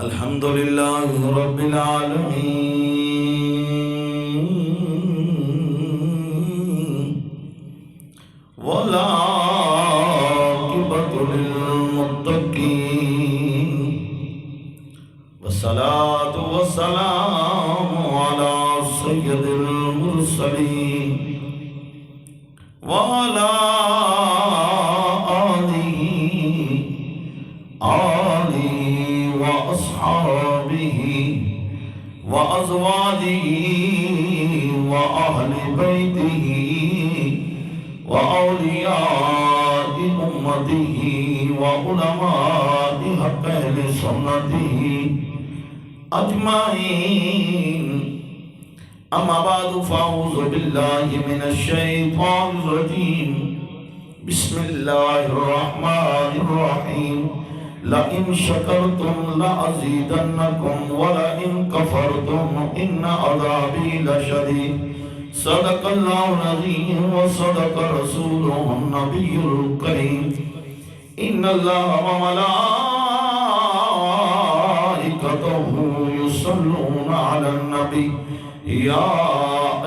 अल्हम्दुलिल्लाहि रब्बिल आलमीन वल आक़िबतु लिल मुत्तक़ीन वस्सलातु वस्सलामु अला सय्यिदिल मुरसलीन व अला आलिहि व अस्हाबिहि व अज़वाजिहि व अहलि बैतिहि व औलियाइ उम्मतिहि व उलमाइ हक़ अहलि सुन्नतिहि अजमाइन। अम्मा बादु फ़अऊज़ु बिल्लाहि मिनश शैतानिर रजीम। बिस्मिल्लाहिर रहमानिर रहीम। लइन शकरतुम लअज़ीदन्नकुम व लइन कफ़रतुम इन्न अज़ाबी लशदीद। सदक़ल्लाहुल अज़ीम व सदक़ रसूलुहुन नबियुल करीम। इन्नल्लाहा व मलाइकतहु युसल्लूना अलन नबी या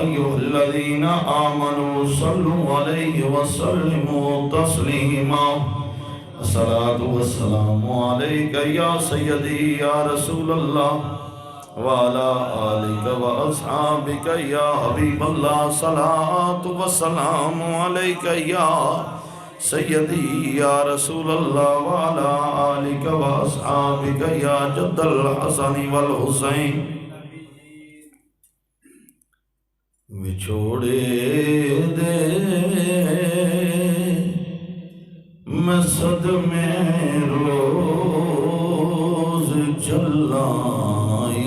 अय्युहल्लज़ीना आमनू सल्लु अलैहि व सल्लिमू तस्लीमा। अस्सलातु वस्सलामु अलैका या सय्यदी या रसूलल्लाह व अला आलिका व अस्हाबिका या हबीबल्लाह। सलातु वस्सलामु अलैका या सय्यदी या रसूलल्लाह व अला आलिका व अस्हाबिका या जद्दल हसन वल हुसैन। विछोड़े दे मैं सदमे रोज चला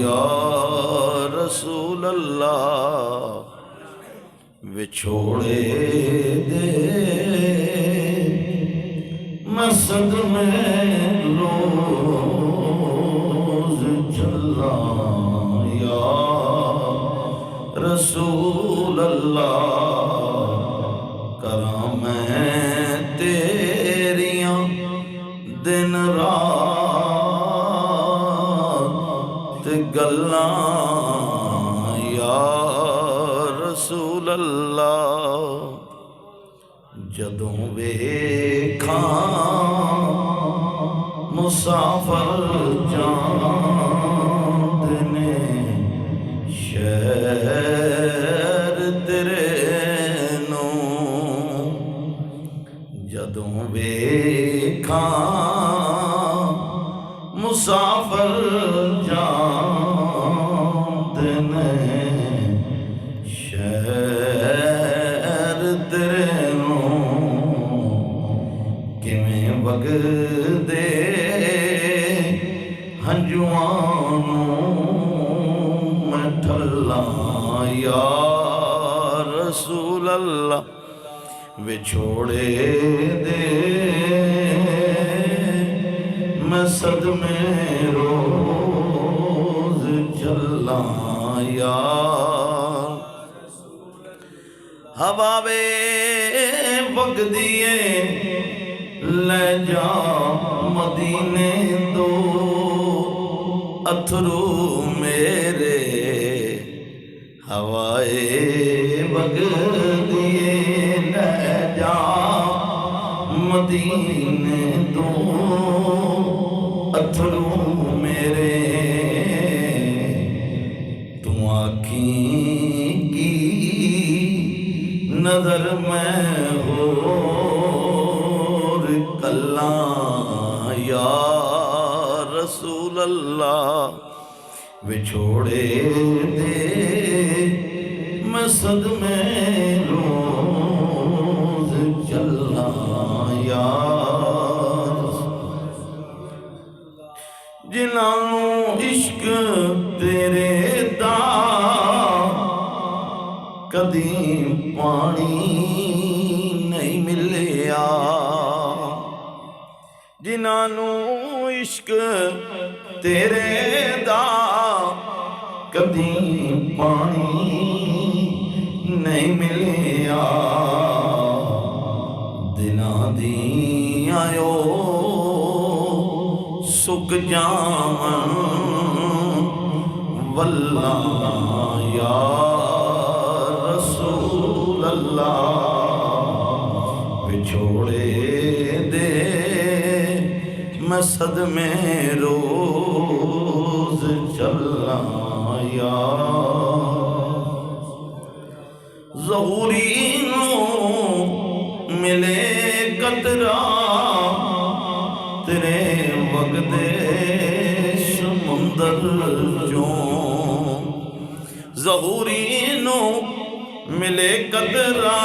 या रसूल अल्लाह। विछोड़े दे मैं सदमे रोज चला या रसूल अल्लाह। करा मैं तेरियां दिन रात गल्लां या रसूल अल्लाह। जदों वेखां मुसाफर जांदने शहर तेरे नूं। जदों वेखां मुसाफर जांदने शहर तेरे नूं। किवें वगदे हंजुआं मैं ठल्ला या रसूल अल्लाह। विछोड़े दे मैं सदमे रोज चला या। हवावे वगदिए ले जा मदीने दो अथरू मेरे। हवाए वगदिए ले जा मदीने दो अथरू मेरे। तू आखी की नजर में हो कल्ला या रसूल अल्लाह। विछोड़े दे मैं सदमे रोज चला या। जिन्हां इश्क तेरे दा कदी पानी नहीं मिलिया। जिन्हां इश्क तेरे दा कदी पानी नहीं मिलिया। दिना दी आयो सुख जावन वल्ला या रसूल अल्लाह। बिछोड़े दे मैं सदमे रोज चला या ज़हूरी मिले कतरा तेरे वगदे समुंदर जो। ज़हूरी नो मिले कतरा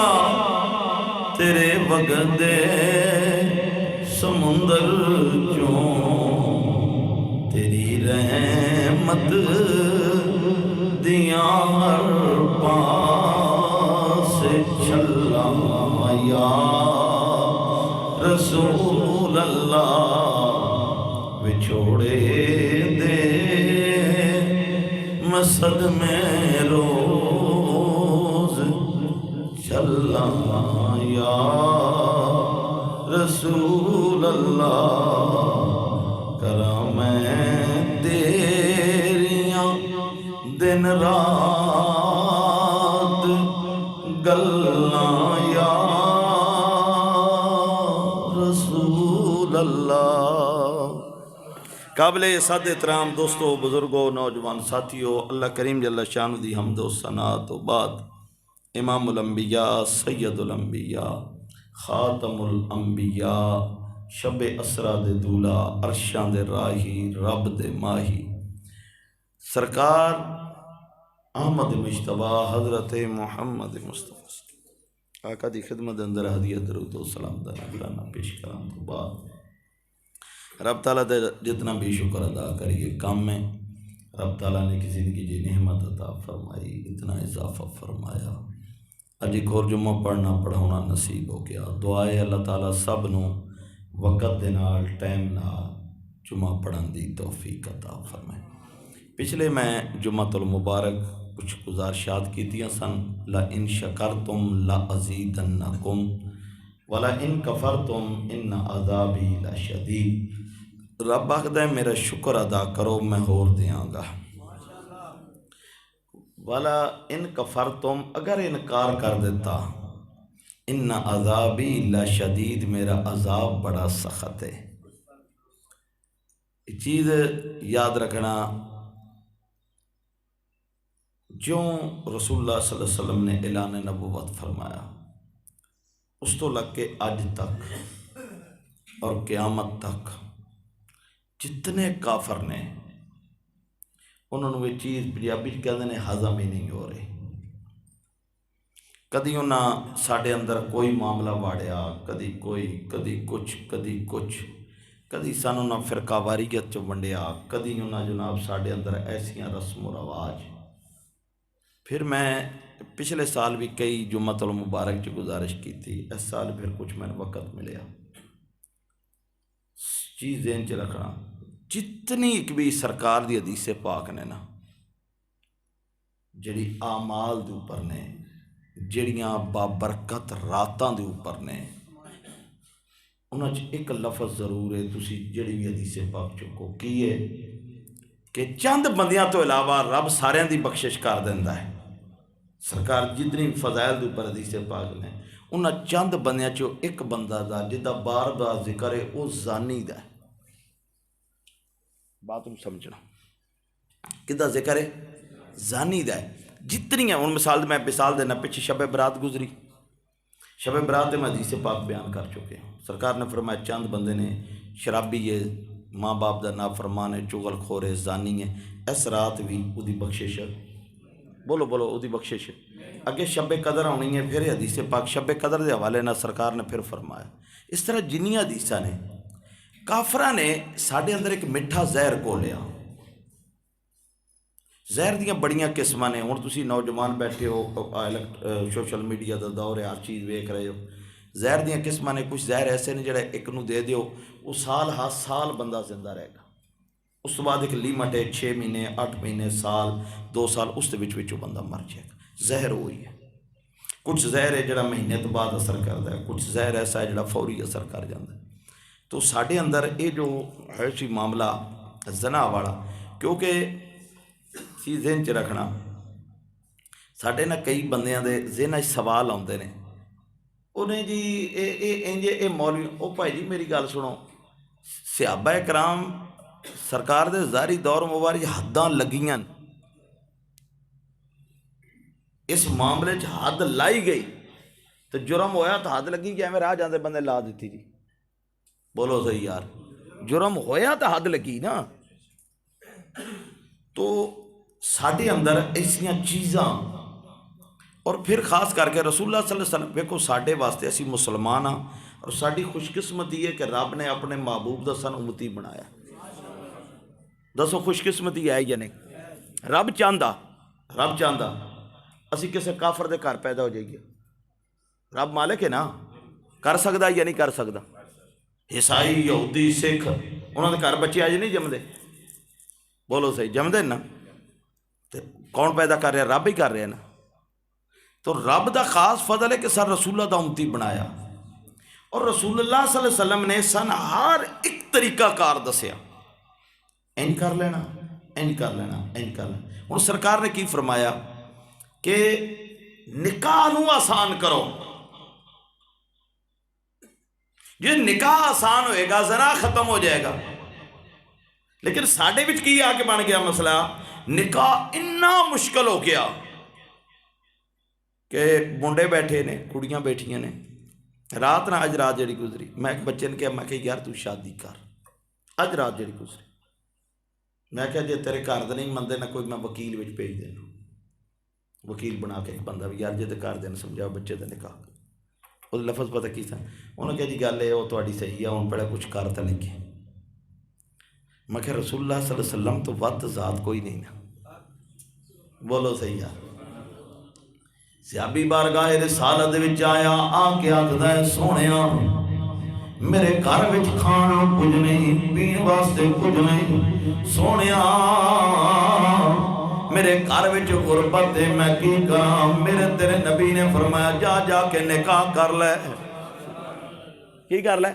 तेरे वगदे समुंदर जो। तेरी रहमत दिया हर पास छल्ला या रसूल अल्लाह। बिछोड़े दे मसद में रोज चला या रसूल अल्लाह। करा मैं तेरियां दिन रात गल्लां या रसूल अल्लाह। काबिले साद एहतराम दोस्तों, बुजुर्गों, नौजवान साथियों, अल्लाह करीम जल्ला शान दी हम्दो सना तो बाद इमामुल अंबिया सैयदुल अंबिया खातमुल अंबिया शब असरा दे दूला अरशां दे राही रब दे माही सरकार अहमद मुश्तबा हज़रत मुहम्मद मुस्तफ़ा आका दी खिदमत अंदर हदिया दरूद व सलाम दा नज़राना पेश करां तो बाद रब ताला दे जितना भी शुक्र अदा करिए काम में रब ताला ने किसी की जी नेमत अता फरमाई, इतना इजाफा फरमाया। अज एक और जुम्मा पढ़ना पढ़ाना नसीब हो गया। दुआ है अल्लाह ताला सब नूं वक़्त दे नाल टाइम नाल जुम्मा पढ़न दी तौफीक अता फरमाए। पिछले मैं जुम्मतुल मुबारक कुछ गुजारिशात कीतियां सन। ला इन शकरतुम ला अज़ीदन्नकुम वला इन कफरतुम इन अज़ाबी ला शदीद। रब आखदा है मेरा शुक्र अदा करो मैं होर देंगा। वला इन कफरतुम अगर इनकार कर देता इन अज़ाबी ला शदीद मेरा अज़ाब बड़ा सख्त है। ये चीज़ याद रखना। जो रसूलुल्लाह सल्लल्लाहु अलैहि वसल्लम ने ऐलान नबुव्वत फरमाया उस तो लग के अज तक और क़यामत तक जितने काफर ने उन्होंने ये चीज़ पंजाबी कहते हैं हज़म ही नहीं हो रही। कदी उन्हें साढ़े अंदर कोई मामला वाड़िया, कदी कोई, कदी कुछ, कदी कुछ, कदी सानू ना फिरकावारीयत च वंडिया, कदी उन्हें जनाब साढ़े अंदर ऐसियां रस्म रवाज। फिर मैं पिछले साल भी कई जुम्मतुल मुबारक च गुजारिश की थी, इस साल फिर कुछ मैंने वक़्त मिले। चीज़ ज़हन च रखना, जितनी भी सरकार दी हदीस पाक ने ना जिहड़ी आमाल दे उपर ने, जिहड़ियां बाबरकत रातां दे उपर ने, उन्हां च एक लफज जरूर है तुसी जिहड़ी भी हदीस पाक चुको की है कि चंद बंदियां तो इलावा रब सारियां दी बख्शिश कर दिंदा है। सरकार जितनी फजाइल के उपर हदीस पाक ने उन्हें चंद बंदियां चो एक बंदा दा जिदा बार बार जिक्र है वह जानी दा है। बात नूं समझना, किदा जिक्र है? जानी दा है। जितनियां हुण मैं मिसाल देना, पिछे शब बरात गुजरी, शब बरात मैं हदीस पाक बयान कर चुके हैं। सरकार ने फरमाया चंद बंदे ने शराबी है, माँ बाप का नाफरमान है, चुगलखोर है, जानी है, इस रात भी उसकी बख्शिश, बोलो बोलो, उसकी बख्शिश। अगे शब कदर आनी है, फिर हदीस पाक शब कदर के हवाले ना सरकार ने फिर फरमाया। इस तरह जिन्नियां हदीसां ने काफरां ने साढ़े अंदर एक मिठा जहर घोलिया। जहर दियां बड़ियां किस्मां ने। हुण तुसीं नौजवान बैठे हो, सोशल मीडिया का दौर है, हर चीज़ वेख रहे हो। जहर दियां किस्मां ने, कुछ जहर ऐसे ने जिहड़े एक नूं दे दिओ वो साल हा साल बंदा जिंदा रहेगा। उस तो बाद एक लिमिट है 6 महीने, 8 महीने, साल, 2 साल, उस बंदा मर जाएगा। जहर वही है। कुछ जहर है जिहड़ा महीने तो बाद असर करता है, कुछ जहर ऐसा है जिहड़ा फौरी असर कर जाता है। तो साढ़े अंदर ये जो है सी मामला जना वाला, क्योंकि सी जहन च रखना, साढ़े ना कई बंदियां दे जहन सवाल आते हैं, उन्हें जी ये मौलवी ओ भाई जी मेरी गल सुनो, सहाबा कराम सरकार दे ज़ारी दौर मुबारक हद्दां लगियां, इस मामले च हद लाई गई तो जुर्म होया तो हद लगी कि एवं राह जाते बंदे ला दी जी। बोलो सही यार, जुर्म होया तो हद लगी ना। तो साढ़े अंदर ऐसिया चीज़ां, और फिर खास करके रसूलुल्लाह सल्लल्लाहु अलैहि वसल्लम, देखो साढ़े वास्ते असी मुसलमान हाँ, और साड़ी खुशकिस्मती है कि रब ने अपने महबूब का सानू उम्मती बनाया। दसो खुशकिस्मती है या नहीं? रब चाहता असी किसी काफर के घर पैदा हो जाइए, रब मालिक है ना, कर सकता या नहीं कर सकता? ईसाई यहूदी सिख उन्होंने घर बच्चे अज नहीं जमते, बोलो सही जमते ना, तो कौन पैदा कर रहा? रब ही कर रहा ना। तो रब का खास फजल है कि सर रसूलुल्लाह का उम्मती बनाया, और रसूलुल्लाह सल्लल्लाहु अलैहि वसल्लम ने सन हर एक तरीका कार दसिया, इंज कर लेना, इंज कर लेना, इंज कर लेना। हुण सरकार ने की फरमाया कि निकाह नूं आसान करो, जे निकाह आसान होएगा ज़रा खत्म हो जाएगा। लेकिन साडे विच की आके बन गया मसला, निकाह इन्ना मुश्किल हो गया कि मुंडे बैठे ने, कुड़ियां बैठियां ने, रात ना अज रात जी गुजरी, मैं एक बच्चे ने कहा, मैं कहा यार तू शादी कर, अज रात जी गुजरी, मैं क्या जे तेरे घर दे नहीं मनते ना कोई, मैं वकील विच भेज देना, वकील बना के एक बंदा भी यार जे घर दे समझाओ बच्चे का निकाह। वो लफज पता की था, उन्होंने कहा जी गल है वो थोड़ी सही है, हुण पहले कुछ कर तो लेंगे। मैं क्या रसूलुल्लाह सल्लल्लाहु अलैहि वसल्लम तो वध जात कोई नहीं ना, बोलो सही यार। सहाबी बारगाह रिसालत विच आया, आके आखदा है सोहणिया मेरे घर विच खाना कुछ नहीं, पीण वास्ते कुछ नहीं, सोहणिया मेरे घर विच गुरबत है, मैं की करा? मेरे तेरे नबी ने फरमाया जा जाके निकाह कर ले, की कर ले?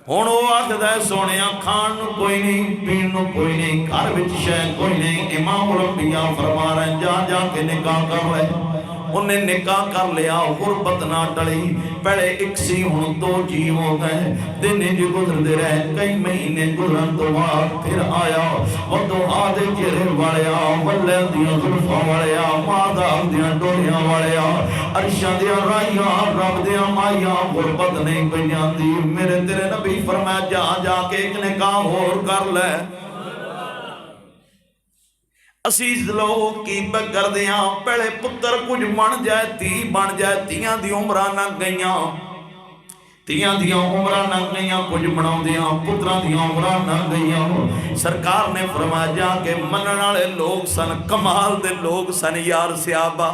हुण वो आखदा है सोहणिया खाण नूं कोई नहीं, पीण नूं कोई नहीं, घर विच शै कोई नहीं, इमामुल अंबिया फरमा रहे जा जाके निकाह कर ले। उन्हें निकाह कर लिया, गुरबत ना टली, पहले एक सी हुण दो जी हो गए, दिन जी गुजरते रहे, कई महीने गुजरन तो बाद फिर आया वदो आदे चेहरे वालिया, वल्ले दियां जुल्फां वालिया, मादाम दियां डोलियां वालिया, अरशां दियां राइयां, रब दियां माइयां, गुरबत नहीं पई जांदी। मेरे तेरे नबी फरमाया जा जाके एक निकाह होर कर ले। असी लोग की करते हैं, पहले पुत्र कुछ बन जाए, धी बन जाए, धियां दी उम्रां लंघ गईयां, धियां दियां उम्रां लंघ गईयां, कुछ बनाउंदियां पुत्रां दियां उम्रां लंघ गईयां। सरकार ने फरमाया जाके मनण वाले लोग सन, कमाल दे लोग सन यार सहाबा।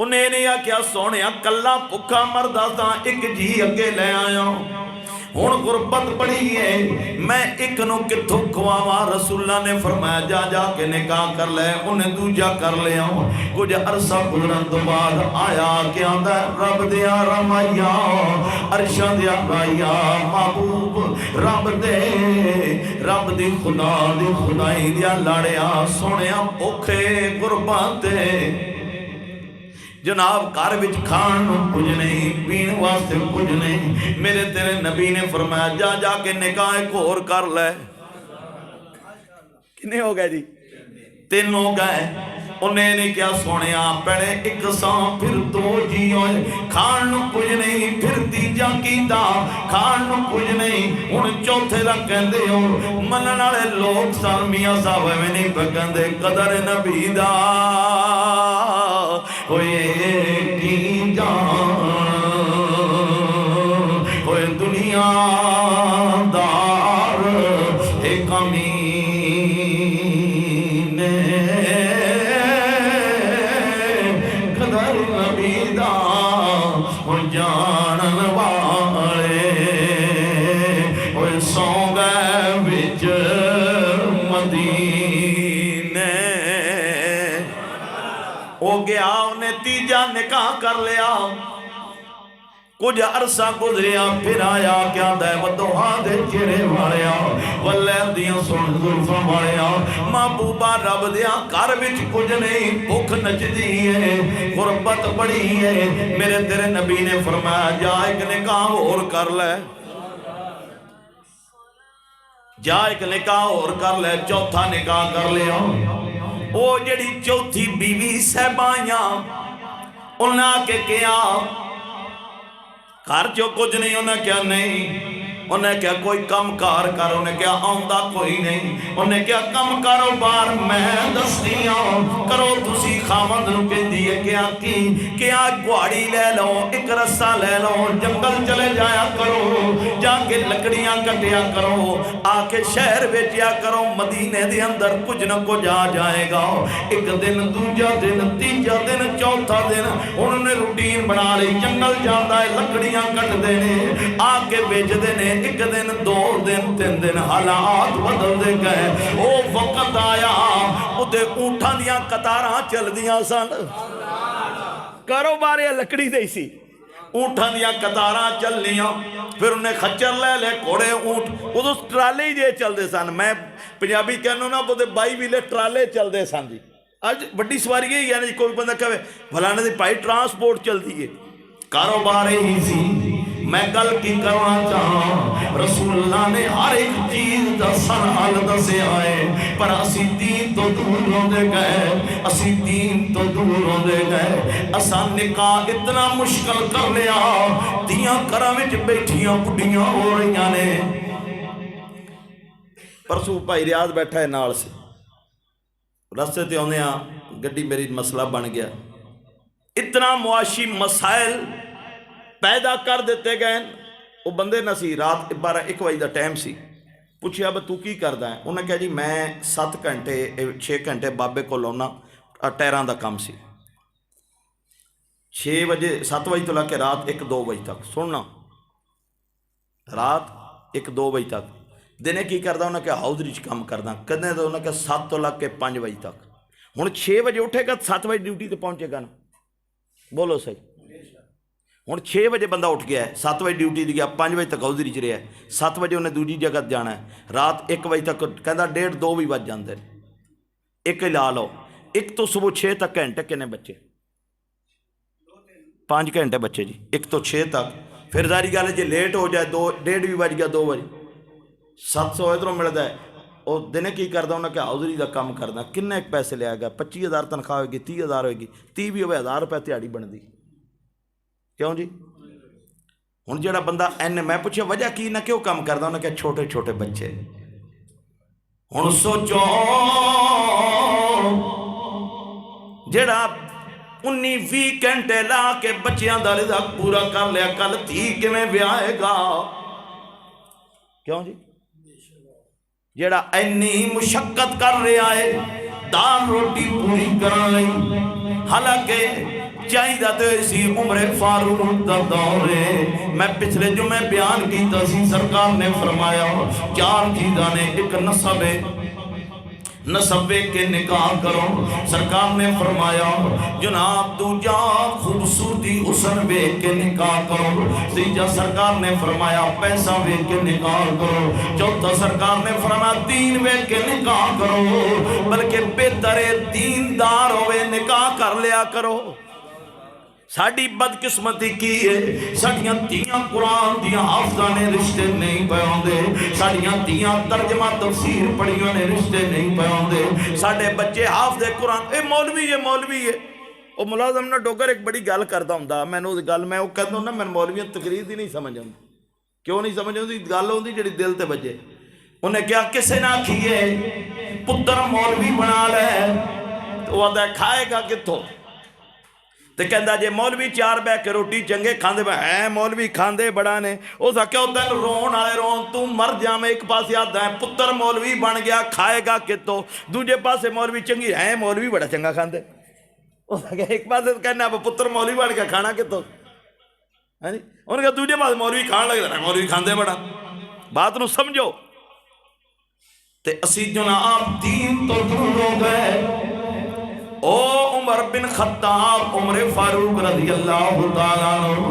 उन्हें नहीं आख्या सोहणिया कला भुखा मरदा तां एक जी अगे ले आया, हुण गुरबत बड़ी है, मैं एक नूं कित्थों खवावां? रसूलां ने फरमाया जा जाके निकाह कर ले। उन्हें दूजा कर लिया। कुछ अरसा गुजरन तो बाद आया क्या आंदा रब दिया रमाइया, अरशां दिया राइया, महबूब रब दे, रब दी खुदा दी खुदाई दिया लाड़िया, सोहणिया भुखे गुरबत जनाब घर विच खाण कुछ नहीं, पीण वास्ते कुछ नहीं। मेरे तेरे नबी ने फरमाया जा जाके निकाह एक होर कर ले। कितने हो गए जी? 3 हो गए। उन्हें नहीं क्या सोनिया पहले एक सा फिर 2 जी होए, खाण कुछ नहीं, फिर तीजा कीता खाण कुछ नहीं, हुण चौथे दा कहंदे हो। मनण वाले लोग सन मियां साहब एवें नहीं कहंदे कदर नबी दा होए की जान होए दुनियादार एक कमीने कदर नबी दा हो जानन वाले होए सौ गए विच मदीने। हो गया उन्हें तीजा निकाह कर लिया। कुछ अरसा गुजरिया फिर आया क्या दोहा दे चेहरे वालिया वल्लै दियां सुन जुल्फां वालिया महबूबा रब दिया घर विच कुछ नहीं भुख नचदी है गुरबत बड़ी है मेरे तेरे नबी ने फरमाया जा एक निकाह होर कर ले जा एक निकाह होर कर ले चौथा निकाह कर लिया वो जड़ी चौथी बीवी सहबाइयां उन्हें आके क्या घर चो कुछ नहीं उन्हें क्या नहीं उन्हें क्या कोई कम कार कर उन्हें क्या आउंदा कोई नहीं उन्हें क्या कम कारोबार मैं दसदी करो तुसी खावंद नूं कहंदी है क्या गुआड़ी ले लो एक रस्सा ले लो जंगल चले जाया करो जाके लकड़ियां कटिया करो आके शहर बेचिया करो मदीने दे अंदर कुछ न कुछ आ जाएगा एक दिन दूजा दिन तीजा दिन चौथा दिन उन्होंने रूटीन बना ली जंगल जाता है लकड़ियां कटते ने आके बेचते ने एक दिन दो दिन तीन दिन हालात बदलते गए वो वक्त आया उते ऊंटां दियां कतारां चलदियां सन कारोबार लकड़ी दे सी ऊंटां दियां कतारां चलनियां फिर उन्हें खच्चर ले ले घोड़े ऊंट उदों ट्राले ही जे चलते सन मैं पंजाबी कहना ना वो बाई वीले ट्राले चलते सन जी अज वड्डी सवारी है यानी कोई बंदा कहे फलाने दी भाई ट्रांसपोर्ट चलती है कारोबार ही सी मैं गल की करना चाह रसूलुल्लाह ने हर एक चीज का सनहल दसिया है पर असी दीन तो दूर होंदे गए असी दीन तो दूर होंदे गए असा निकाह इतना मुश्किल कर लिया दियां घरां विच बैठियां बुढ़ियां हो रही ने परसों भाई रियाज बैठा है नाल से रस्ते ते आउंदे गड्डी मेरी मसला बन गया इतना मुआशी मसाइल पैदा कर दिते गए वो बंदे न सी रात 12-1 बजे का टाइम सी पूछया ब तू की करदा है उन्हें कहा जी मैं 7 घंटे 6 घंटे बाबे को लाना टायरां का काम सी 6 बजे 7 बजे तो लग के रात 1-2 बजे तक सुनना रात 1-2 बजे तक दिने की करदा उन्हें कहा हाउदरी च काम करदा कदे तो उन्हें कहा 7 तो लग के 5 बजे तक हुण 6 बजे उठेगा 7 बजे ड्यूटी तो पहुँचेगा ना बोलो सही हुण 6 बजे बंदा उठ गया है 7 बजे ड्यूटी दी गया 5 बजे तक हाउदरी च रहा है 7 बजे उन्हें दूजी जगह जाना है रात 1 बजे तक कहता 1:30-2 भी बज जाते एक ला लो एक तो सुबह 6 तक घंटे किन्ने बच्चे 5 घंटे बच्चे जी 1 तो 6 तक फिर सारी गल जे लेट हो जाए 2:30 भी बज गया 2 बजे 700 इधरों मिलता है वो दिन की करता उन्हें क्या हाउदरी का काम करना किन्ने पैसे लिया गया 25,000 तनख्वाह होगी 30,000 होगी 30 भी हो 1,000 रुपये दिहाड़ी बनती क्यों जी हुण जिहड़ा बंदा मैं पूछा वजह की ना क्यों काम करता उन्हें क्या छोटे छोटे बच्चे हुण सोचो जिहड़ा 19-20 घंटे ला के बच्चों का रिज़्क पूरा कर लिया कल धी किवें ब्याहेगा क्यों जी जिहड़ा इन्नी मुशक्कत कर रहा है दाल रोटी पूरी करने लई हालांकि चाहिए तो इसी उम्र फारूक का दौर है मैं पिछले जो मैं बयान किया सी सरकार ने फरमाया 4 चीज़ां ने एक नसबे के निकाह करो सरकार ने फरमाया जनाब दूजा खूबसूरती हुस्न वेख के निकाह करो तीजा सरकार ने फरमाया पैसा वेख के निकाह करो चौथा सरकार ने फरमाया दीन वेख के निकाह करो बल्कि बेहतर दीनदार होवे निकाह कर लिया करो साड़ी बदकिस्मती की है साड़ियां धीयां कुरान दियां हाफिज़ां ने रिश्ते नहीं पाउंदे साड़ियां धीयां तर्जमा तफसीर पढ़ियां ने रिश्ते नहीं पाउंदे साडे बच्चे हाफिज़े कुरान ए मौलवी है वो मुलाजम ना डोगर एक बड़ी गल करता हुंदा मैनूं गल मैं कहंदा हुंदा मैं मौलवियां तकरीर दी नहीं समझ आउंदी क्यों नहीं समझ आउंदी गल आउंदी जिहड़ी दिल ते बजे उन्हें क्या किसे ना आखिए पुत्र मौलवी बना ले तो आंदा खाएगा कित्थों तो कहता जे मौलवी 4 बह के रोटी चंगे खाते है मौलवी खाते बड़ा ने उस आख्या तेन रोन वाले रोन तू मर जावे एक पास आता है पुत्र मौलवी बन गया खाएगा कितों दूजे पासे मौलवी चंगी है मौलवी बड़ा चंगा खाते उस आख्या एक पास कहना पुत्र मौलवी बन गया खाना कितों है नी उन्हें कहा दूजे पास मौलवी खान लग रहा मौलवी खाते बड़ा बात नूं समझो ते असी जनाब दीन तो दूर हो गए ओ उमर बिन खत्ताब उमर फारूक रज़ी अल्लाह तआला अन्हु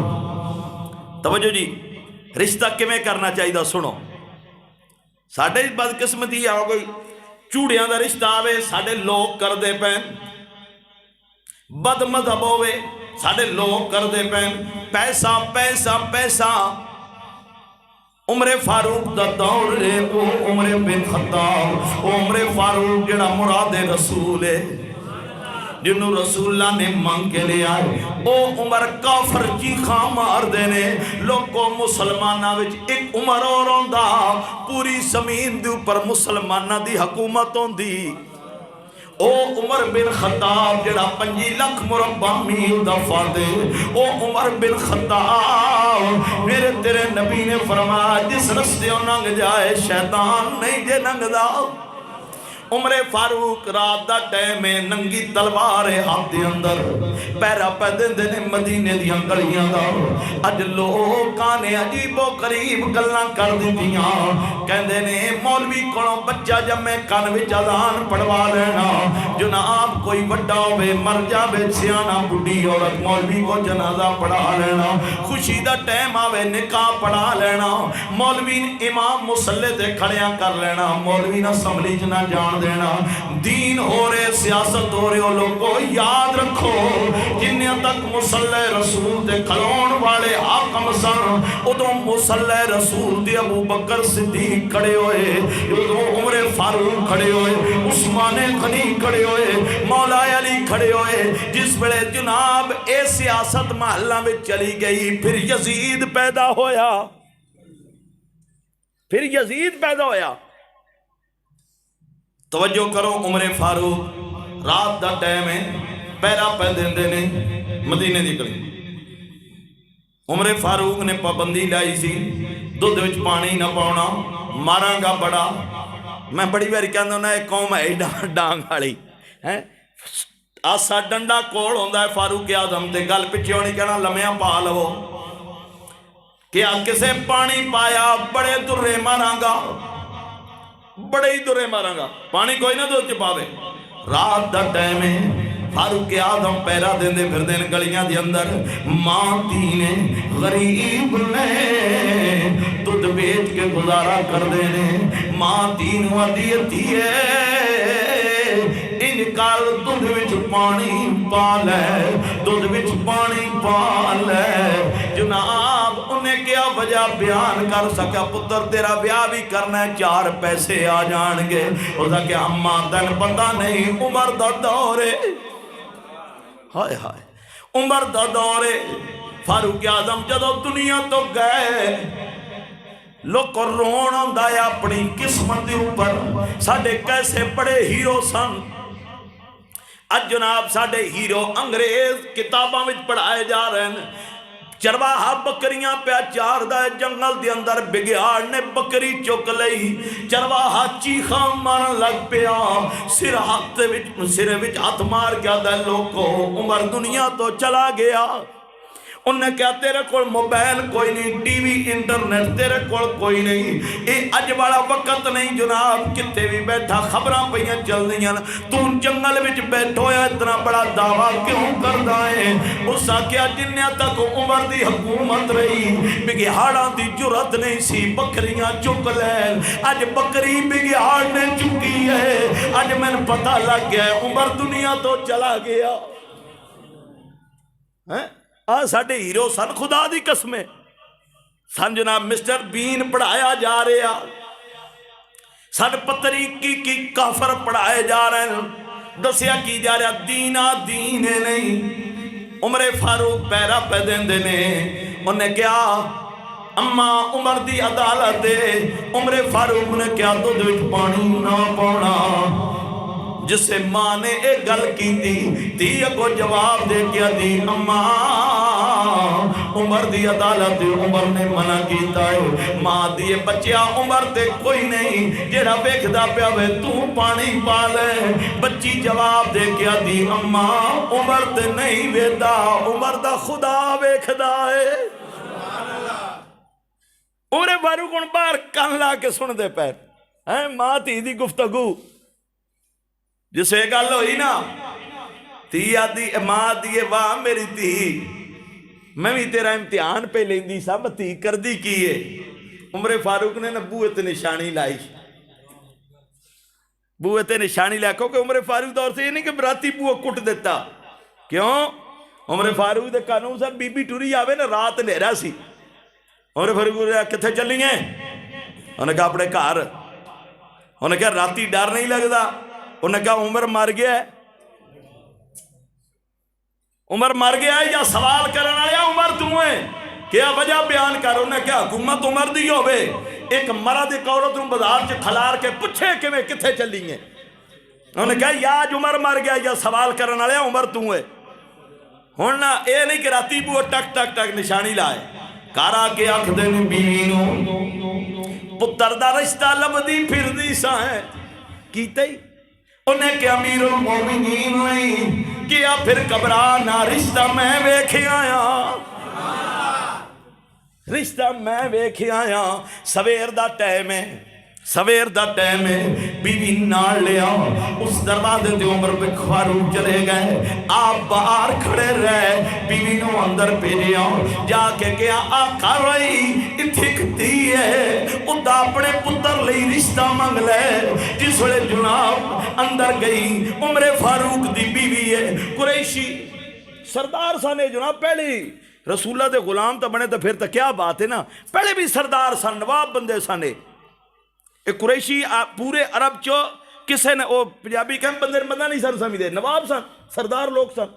तवज्जो जी, रिश्ता किवें करना चाहिए सुनो। साडे बदकिस्मती आ गई, झूड़ियां का रिश्ता आवे साडे लोग करते पैन, बद मजहब होवे साडे लोग करते पैन, पैसा पैसा पैसा। उमरे फारूक दा दौर है, वो उमरे बिन खत्ताब, उमरे फारूक जिहड़ा मुरादे रसूल है, जिन्हों रसूल्ला ने मंग के ले आए, वो उमर काफर चीखा मारते ने। लोगों मुसलमाना विच एक उमर और आंदा, पूरी जमीन दे उपर मुसलमाना दी हुकूमत होंदी। ओ उमर बिन खत्ताब जिहड़ा 25 लाख मुरब्बा मील दा फादे, ओ उमर बिन खत्ताब मेरे तेरे नबी ने फरमाया जिस रस्ते लंघ जाए शैतान नहीं जे लंघदा। उमरे फारूक रात का टाइम है, नंगी तलवार है हाथ के अंदर, पैरा पै देंदे ने मदीने दियां गलियां दा। अज लोकां ने अजीबो गरीब गल्लां कर दित्तियां, कहंदे ने मौलवी कोलों बच्चा जम्मे कन विच अज़ान पढ़वा लेना। जनाब कोई वड्डा होवे मर जावे सियाना बुढ़ी औरत, मौलवी को जनाजा पढ़ा लेना। खुशी दा टाइम आवे निकाह पढ़ा लेना, मौलवी इमाम मुसल्ले ते खड़िया कर लेना, मौलवी ना असम्बली च ना जान देना। दीन हो रहे सियासत हो रहे हो, लोगों याद रखो जिन्ने तक मुसल्ले रसूल दे खलोण वाले हाकम सन, उदों मुसल्ले रसूल दे अबू बकर सिद्दीक खड़े होए, उदों उमरे फारूक खड़े होए, उस्माने गनी खड़े होए, मौला अली खड़े होए। जिस वेले जनाब ए सियासत महल्ला में चली गई, फिर यजीद पैदा होया, फिर यजीद पैदा होया। तवज्जो करो, उमरे फारूक रात का टाइम है, पैरा पै देंदे ने मदीने की गली। उमरे फारूक ने पाबंदी लाई सी दुध विच पानी ना पाउणा, मारांगा बड़ा। मैं बड़ी बारी कहंदा ना एक कौम है डांग वाली है, आसा डंडा कोल होंदा है फारूक आजम ते गल पिछे होनी, कहना लम्या पा लवो, क्या किसे पानी पाया बड़े दुर्रे मारांगा, बड़े ही दुरे मारांगा, पानी कोई ना दूध च पावे। रात का टाइम है, फारूक आदम पैरा देंदे फिरदे ने गलियां दे अंदर। मां धी ने गरीब ने दुध बेच के गुजारा करदे ने। मां धी नूं आंदी है इनकार दुध विच पानी पा लै, दुध विच पानी पा लै। जनाब उन्हें क्या वजह बयान कर सका, पुत्र तेरा ब्याह भी करना है, 4 पैसे आ जाएंगे। उसका क्या अम्मा तन पता नहीं, उमर दा दौर है, हाय हाय उमर दा दौर है। फारूक आजम जदों दुनिया तो गए, लोग रोन आंदा है अपनी किस्मत के ऊपर। साडे कैसे बड़े हीरो सन, अज जनाब साडे हीरो अंग्रेज किताबां विच पढ़ाए जा रहे हैं। चरवाहा बकरियां प्या चारदा है जंगल दे अंदर, बिगियाड़ ने बकरी चुक लई, चरवाहा चीखा मारन लग पिया, सिर विच हाथ मार के आदा लोको उमर दुनिया तो चला गया। उन्हें क्या तेरे को मोबाइल कोई नहीं, टीवी इंटरनेट तेरे को कोई नहीं, ये अज वाला वक्त नहीं जनाब। कितने भी बैठा खबर पईयां चल रही, तू जंगल में बैठो है इतना बड़ा दावा क्यों करदा है। उस आख्या जिन्ने तक उमर की हुकूमत रही, बिगिहाड़ा की जुरत नहीं सी बकरियां चुक लैन। अज बकरी बिगिहाड़ ने चुकी है, अज मैंने पता लग गया उमर दुनिया तो चला गया है। आ साडे हीरो सन, खुदा दी कसम सन जनाब। मिस्टर बीन पढ़ाया जा रहा, सन पतरी की काफर पढ़ाए जा रहे हैं, दसिया की जा रहा दीना दीन नहीं। उमरे फारूक पैरा पै देंदे ने, उन्हें क्या अम्मा उमर दी अदालत है। उमरे फारूक ने क्या दुध विच पानी ना पाउणा। जिसे मां ने एक गल की धी अगो जवाब दे के दी अम्मा उमर दी अदालत, उमर ने मना किया है। मां दी बच्चिया उमर ते कोई नहीं जेड़ा वेखदा पिया वे, तू पानी पा ले। बच्ची जवाब दे के दी अम्मा उमर ते नहीं वेदा, उमर दा खुदा वेखदा है। उमरे फारूक हुण बाहर कन ला के सुनदे पै हैं मां धी दी गुफ्तगू। जिसे गल हुई ना, धी आदि मां दी वाह मेरी धी, मैं भी तेरा इम्तिहान पे लेंदी सब धी करदी की है। उमरे फारूक ने ना बूहे ते निशानी लाई, बूहे ते निशानी ला, क्योंकि उमरे फारूक दौर से ये नहीं कि बराती बूहा कुट दिता। क्यों? उमरे फारूक दे कानून सर बीबी टुरी आवे ना रात नेरा सी, उमरे फारूक किथे चलीए? उन्हें कहा अपने घर। उन्हें कहा राती डर नहीं लगता? उन्हें कहा उमर मर गया, उमर मर गया या सवाल करने वाले उमर तू है, क्या वजह बयान कर। उन्हें क्या हुकूमत उमर दी होवे, एक मर्द एक औरत नूं बाजार च खलार के पुछे कि किथे चली है? उन्हें कहा या आज उमर मर गया या सवाल करने वाले उमर तू है। हुण ना ये नहीं कि राती बूआ टक टक टक निशानी लाए, घर आके आखदे ने बीवी नूं पुत्तर दा रिश्ता लभदी फिरदी सा है कीते ही। उन्हें क्या अमीरुल मोमिनीन नहीं किया, फिर घबरा ना रिश्ता मैं वेख आया, रिश्ता मैं वेख आया। सवेर दा टाइम है, सवेर दा टाइम है, बीवी नाल लिया उस दरवाजे ते उमर बिन फारूक चले गए। आप बाहर खड़े रहे, बीवी नूं अंदर भेजिया, जाके गया आखा रही इत्थे खती है उदा अपने पुत्र लई रिश्ता मंग ले। जिस वेले जनाब अंदर गई, उमरे फारूक दी बीवी है, कुरैशी सरदार साने जनाब, पहले रसूला दे गुलाम तो बने तो फिर तो क्या बात है ना, पहले भी सरदार सन, नवाब बंदे सने। एक कुरैशी पूरे अरब चो किसे ने, वो पंजाबी कह बंदे बंदा नहीं सन समझते, नवाब सन, सरदार लोग सन,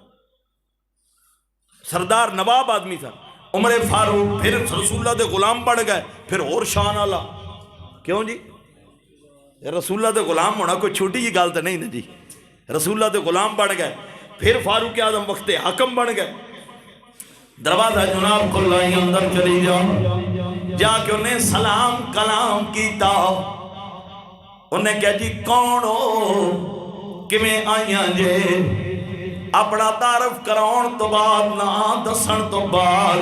सरदार नवाब आदमी सन। उमरे फारूक फिर रसूला दे गुलाम बन गए, फिर और शान आला। क्यों जी? रसूला दे गुलाम होना कोई छोटी जी गल तो नहीं ना जी, रसूला दे गुलाम बन गए। फिर फारूक आजम वक्ते हाकम बन गए। दरवाजा जनाब खुला ही अंदर चली जाओ, जाके उन्हें सलाम कलाम किया। उन्हें क्या जी कौन हो, किवें आईया जे? अपना तारफ कराउण तो बाद, ना दसन तो बाद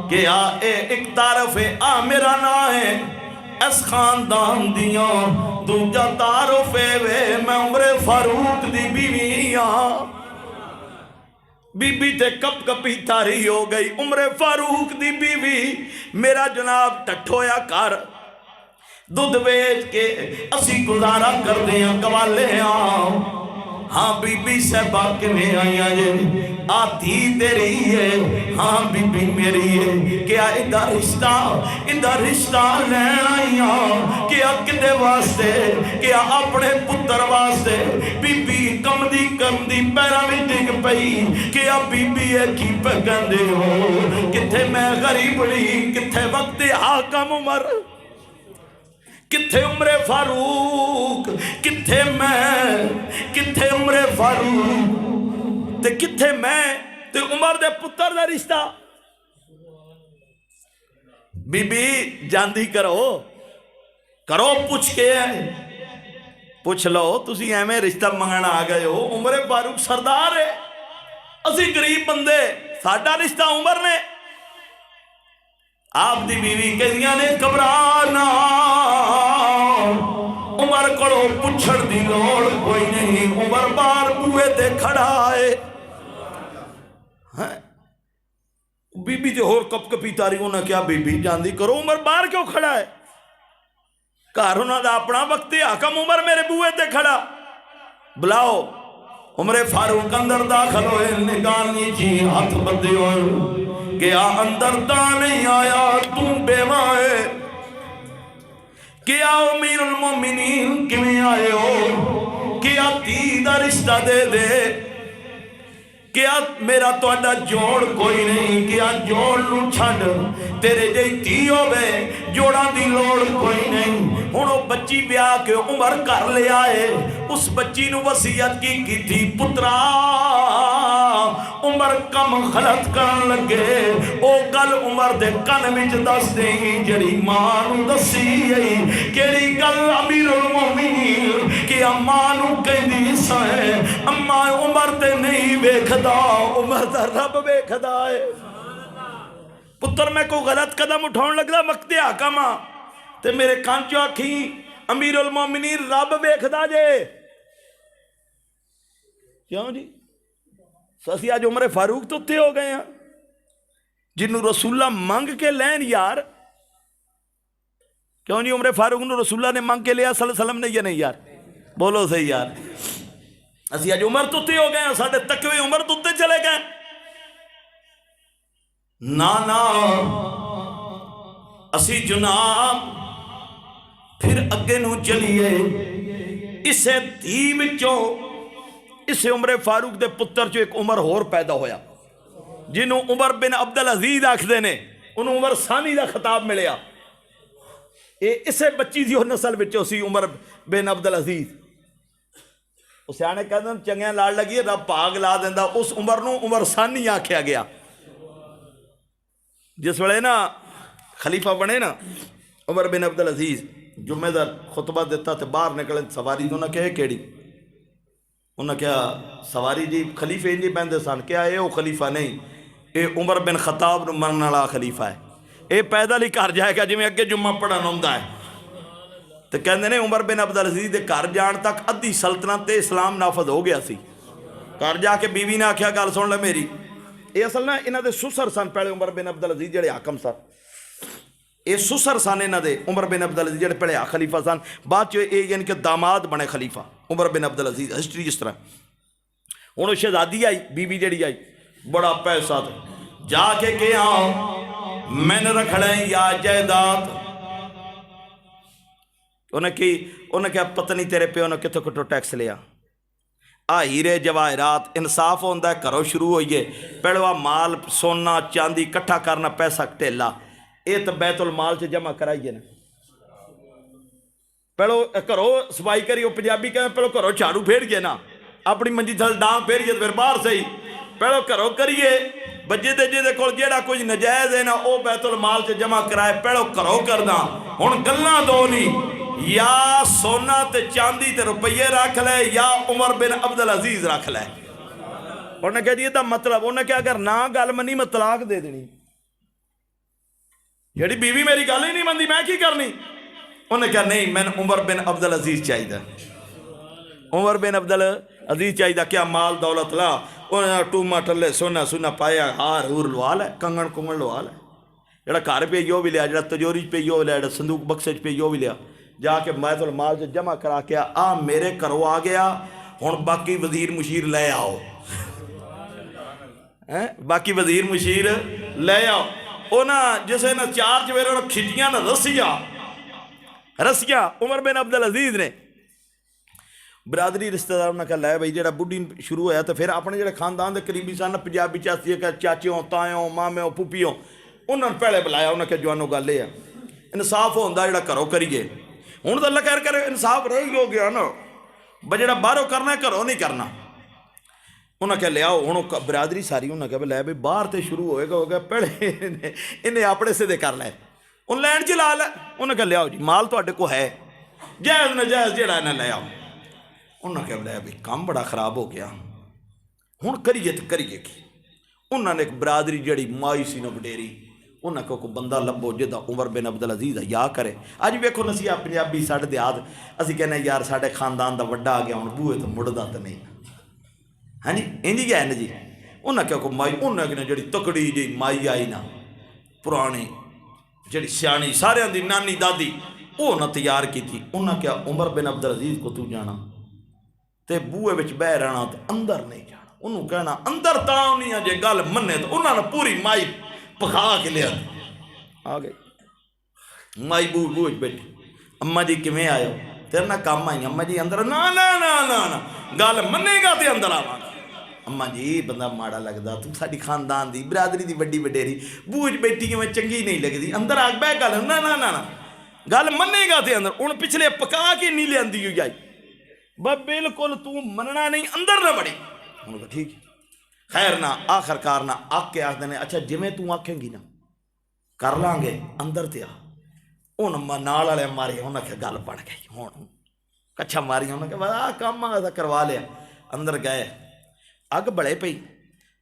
कि आ एक तारफ है, आ मेरा ना है इस खानदान दिया, दूजा तारफ है वे मैं उमरे फारूक दी बीवी हाँ। बीबी ते कप कपी तारी हो गई, उमरे फारूक दी बीवी मेरा जनाब टठोया कर दुध वेच के असी गुजारा करते हैं, कवाले हाँ बीबी साहबा किवें आईया जे? आती तेरी है, हाँ बीबी मेरी है। क्या इदा रिश्ता लैन आईया? क्या किदे वास्ते? क्या अपने पुत्र वास्ते? बीबी कमदी पैरों में डिग पई। क्या बीबी है की पे कहंदे हो? किथे मैं गरीबड़ी, किथे वक्त हाकम उमर, किथे उमरे फारूक, किथे मैं, किथे उमरे फारूक ते किथे मैं ते उमर दे पुत्र दा रिश्ता। बीबी जांदी करो पुछ के, पुछ लो तुसी एवें रिश्ता मंगण आ गए हो? उमरे फारूक सरदार है, असी गरीब बंदे, साडा रिश्ता उमर ने। आप दी बीवी कहदियां ने घबराना, उमर को पुछण दी लोड़ कोई नहीं, उमर बार बूहे ते खड़ा है। बीबी ते होर कप कपी तारी, उन्हें क्या बीबी जांदी करो, उमर बाहर क्यों खड़ा है? घर उन्होंने अपना वक्त हाकम, उमर मेरे बूहे ते खड़ा, बुलाओ। उमरे फारूक अंदर दाखिल होए, निगानी जी हाथ बंदे होए, क्या अंदर ता नहीं आया तू बेवा है? क्या अमीरुल मोमिनीन किवें आए हो? क्या धी दा रिश्ता दे दे? क्या मेरा तुहाडा जोड़ कोई नहीं? क्या जोड़ नूं छड्ड, तेरे जी धी होवे जोड़ां दी लोड़ कोई नहीं। हुण ओ बच्ची ब्याह के उमर घर ले आए, उस बच्ची नूं वसीयत की थी, पुत्रा उमर कम गलत करन लगे, ओ गल उमर दे कन विच दस देही जड़ी मां नूं दसी आई। केड़ी गल अमीरुल मोमिनीन? कि अम्मा नूं कहंदी सै, अम्मा उमर ते नहीं वेखदा, उमर दा रब वेखदा है। पुत्र मैं कोई गलत कदम उठाउण लगदा, मकते हाकम आ ते मेरे कान चो आखी अमीरुल मोमिनीन रब वेखदा जे। क्यों जी? असी अज उमरे फारूक तो उत्ते हो गए हैं। जिन्हों रसूला मंग के लैन यार, क्यों नहीं उमरे फारूक नूं रसूला ने मंग के लिया सल्लम ने, या नहीं यार, बोलो सही यार। असी अज उमर तो उत्ते हो गए, साडे तकवे उमर तो उत्ते चले गए। ना ना असी जनाब फिर अगे नूं चलीए। इसे धी विचों इसे उमरे फारूक दे पुत्र चो एक उमर होर पैदा होया, जिन्हों उमर बिन अब्दुल अजीज आखते ने, उन्होंने उमर सानी का खिताब मिलिया। ये इसे बच्ची दी नस्ल विचों सी उमर बिन अब्दुल अजीज। सियाने कहते चंगिया लाड़ लगी रब भाग ला देंदा। उस उमर नूं उमर सानी आख्या गया। जिस वेले ना खलीफा बने ना उमर बिन अब्दुल अजीज, जुम्मे का खुतबा दिता तो बाहर निकले, सवारी तो उन्हें कहे केड़ी, उन्हें क्या सवारी जी खलीफे इंज बहते सन, क्या ये वो खलीफा नहीं, ये उमर बिन खताब मनने वाला खलीफा है, ये पैदल ही घर जाएगा जिमें अगे जुम्मा पढ़न आउंदा है। तो कहते ने उमर बिन अब्दुल अजीज के घर जान तक अद्धी सल्तनत इस्लाम नाफज हो गया सी। घर जाके बीवी ने आख्या गल सुन ले मेरी, ये असल ना इन्हों के सुसर सन पहले उमर बिन अब्दुल अजीज जेड़े हाकम सन, ये सुसर सन इन्हों के उमर बिन अब्दुल अजीज जेड़े पहले खलीफा सन, बाद चो ये यानी कि दामाद बने खलीफा उमर बिन अब्दुल अजीज। हिस्टरी इस तरह हूँ शहजादी आई, बीबी जी आई, बड़ा पैसा जाके क्या मैन रखना या जायदाद, उन्हें क्या पत्नी तेरे प्यो ने कितों कितों टैक्स लिया। आ हीरे जवाहरात इंसाफ होंदा है घरों शुरू होइए, पहले आ माल सोना चांदी इकट्ठा करना, पैसा ढेला, ये तो बैतुल माल च जमा कराइए ना। पहलो घरों सफाई करिए, पंजाबी कहें पहलो घरों झाड़ू फेरिए ना, अपनी मंजी थल डांग फेरिए फिर बाहर सही, पहलो घरों करिए, बजे जिहदे कोल जेड़ा कुछ नजायज़ है ना वो बैतुल माल च जमा कराए, पहलो घरों करना। हुण गल्लां दो नहीं, या सोना ते चांदी ते रुपये रख ले या उमर बिन अब्दुल अजीज रख ले। उन्हें कह दिया मतलब, उन्हें क्या अगर ना गल मनी मैं तलाक दे देनी, जी बीवी मेरी गल ही नहीं मनती मैं की करनी। उन्हें कहा नहीं मैंने उमर बिन अब्दुल अजीज चाहिए, उमर बिन अब्दुल अजीज चाहिए। क्या माल दौलत ला, उन्हें टूमा टले सोना सुना पाया, हार हूर लवा लै, कंगन कुंगन लवा लै, जरा घर पे वो भी लिया, जरा तिजोरी पे वो लिया, जरा संदूक बक्से पे वो भी लिया, जाके बैतुल माल च जमा करा के आ मेरे घरों आ गया। हुण बाकी वजीर मुशीर ले आओ, हैं बाकी वजीर मुशीर ले आओ। उन्हें जिसे न चार चवेरे खिचियां न रस्सियां उमर बिन अब्दुल अजीज ने बरादरी रिश्तेदार उन्हें कहा लै बई जो बुढ़ी शुरू होया, तो फिर अपने जो खानदान के करीबी सन पंजाबी चाची चाचियों तायों मामियों फूफियों उन्होंने पहले बुलाया। उन्हें कहा जवानों गल ये इंसाफ होंदा जो घरों करिए, हूँ तो अल्लाह खैर करे इंसाफ रह ही हो गया ना, ब जो बाहरों करना घरों नहीं करना। उन्हें क्या लियाओ, हूँ बरादरी सारी उन्हें कहा लै भी बाहर तो शुरू होएगा हो गया, पहले इन्हें अपने सिद्धे कर लै, उन लैन च ला लै। उन्हें क्या लियाओ जी माल तुहाडे को है, जायज़ नजायज़ जेड़ा इन्हें ले आओ। उन्हें क्या लै भी काम बड़ा खराब हो गया, हूँ करिए तो करिए की। उन्होंने एक बरादरी जी माई सी न वडेरी, उन्हें को बंदा लभो जिदा उमर बिन अब्दुल अजीज या करे। अज वेखो नसीहा पंजाबी साढ़े देहात असी कहने यार साढ़े खानदान का वड्डा आ गया, हूँ बूहे तो मुड़दा तो नहीं, हाँ जी इंज ही है ना जी। उन्हें क्या को माई, उन्हें जी तकड़ी जी माई आई ना पुरानी जी सियाणी सारिया की नानी दादी, वो ना तैयार की थी। उन्हें क्या उमर बिन अब्दुल अजीज को तू जाना तो बूहे में बह रहना तो अंदर नहीं जाना, उन्होंने कहना अंदर तां नहीं जे गल मन्ने। तो उन्होंने पूरी माई पखा के लिया आ गई। माई बूह बैठी, अम्मा जी किमें आयो, तेरे ना काम आई। अम्मा जी अंदर, ना ना ना ना ना गल मन्नेगा तो अंदर आवांगा। अम्मा जी बंदा माड़ा लगता, तू साडी खानदान दी बरादरी दी वड्डी वडेरी बूह बैठी कि मैं चंगी नहीं लगती, अंदर आ बह गल ना ना ना ना गल मन्नेगा तो अंदर। हूँ पिछले पका के नहीं लियांदी हुई आई, ब बिल्कुल तू मनना नहीं अंदर ना बड़ी। उन्होंने ठीक खैर ना आखिरकार ना आके आखते ने अच्छा जिमें तू आखेंगी ना कर लांगे अंदर ते आ। हूँ नाल वाले मारे, उन्हें आख्या गल बन गई, हूँ कच्छा मारी, उन्हें कहा काम करवा लिया। अंदर गए, अग बड़े पई,